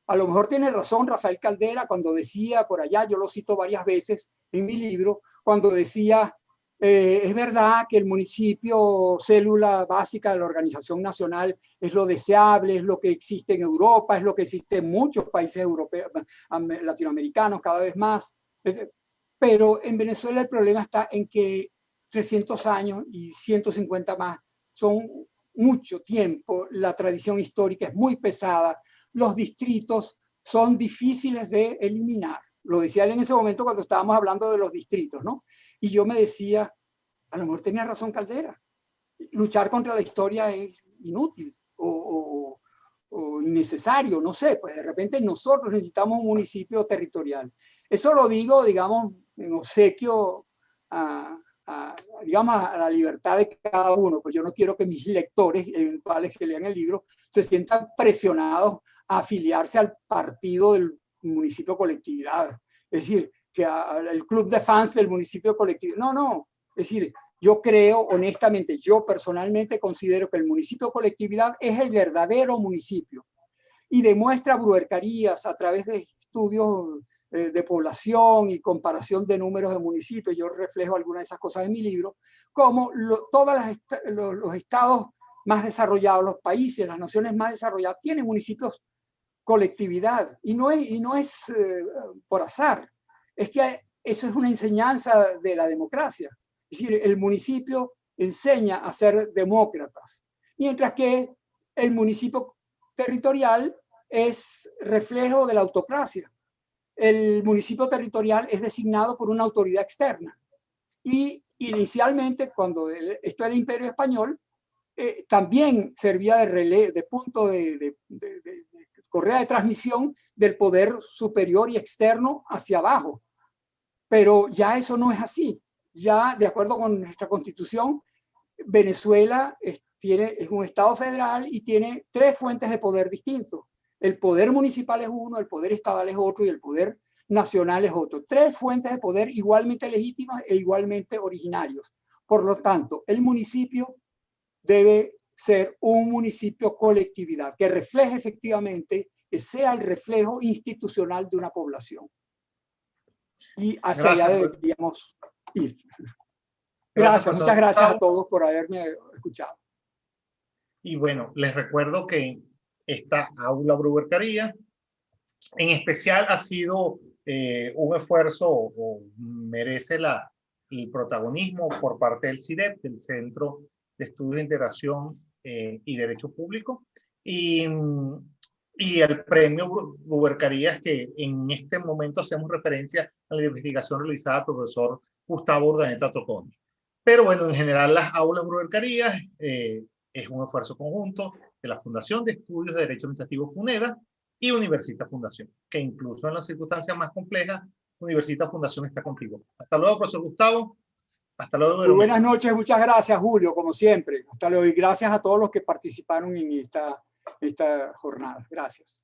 S4: A lo mejor tiene razón Rafael Caldera cuando decía por allá, yo lo cito varias veces en mi libro, cuando decía, es verdad que el municipio, célula básica de la organización nacional, es lo deseable, es lo que existe en Europa, es lo que existe en muchos países europeos, latinoamericanos cada vez más. Pero en Venezuela el problema está en que 300 años y 150 más son mucho tiempo, la tradición histórica es muy pesada, los distritos son difíciles de eliminar. Lo decía él en ese momento cuando estábamos hablando de los distritos, ¿no? Y yo me decía, a lo mejor tenía razón Caldera, luchar contra la historia es inútil o innecesario, no sé, pues de repente nosotros necesitamos un municipio territorial. Eso lo digo, digamos, en obsequio digamos, a la libertad de cada uno, pues yo no quiero que mis lectores eventuales que lean el libro se sientan presionados a afiliarse al partido del municipio colectividad, es decir, que el club de fans del municipio colectividad, no, es decir, yo creo honestamente, yo personalmente considero que el municipio colectividad es el verdadero municipio y demuestra Brujercarías a través de estudios de población y comparación de números de municipios, yo reflejo algunas de esas cosas en mi libro, como todos los estados más desarrollados, los países, las naciones más desarrolladas, tienen municipios colectividad, y no es por azar, es que eso es una enseñanza de la democracia, es decir, el municipio enseña a ser demócratas, mientras que el municipio territorial es reflejo de la autocracia. El municipio territorial es designado por una autoridad externa. Y inicialmente, cuando esto era Imperio Español, también servía de relé, de punto de correa de transmisión del poder superior y externo hacia abajo. Pero ya eso no es así. Ya, de acuerdo con nuestra Constitución, Venezuela es un Estado federal y tiene 3 fuentes de poder distintos. El poder municipal es uno, el poder estatal es otro y el poder nacional es otro. 3 fuentes de poder igualmente legítimas e igualmente originarios. Por lo tanto, el municipio debe ser un municipio colectividad, que refleje efectivamente, que sea el reflejo institucional de una población. Y hacia allá deberíamos ir. Gracias, muchas gracias a todos por haberme escuchado.
S1: Y bueno, les recuerdo que esta Aula Bruguería, en especial, ha sido un esfuerzo o merece el protagonismo por parte del CIDEP, del Centro de Estudios de Integración y Derecho Público, y el premio Bruguerías, que en este momento hacemos referencia a la investigación realizada por el profesor Gustavo Urdaneta Toconi. Pero bueno, en general las aulas Bruguerías es un esfuerzo conjunto de la Fundación de Estudios de Derecho Administrativo FUNEDA y Universitas Fundación, que incluso en las circunstancias más complejas, Universitas Fundación está contigo. Hasta luego, profesor Gustavo. Hasta luego.
S4: Muy buenas noches, muchas gracias, Julio, como siempre. Hasta luego y gracias a todos los que participaron en esta jornada. Gracias.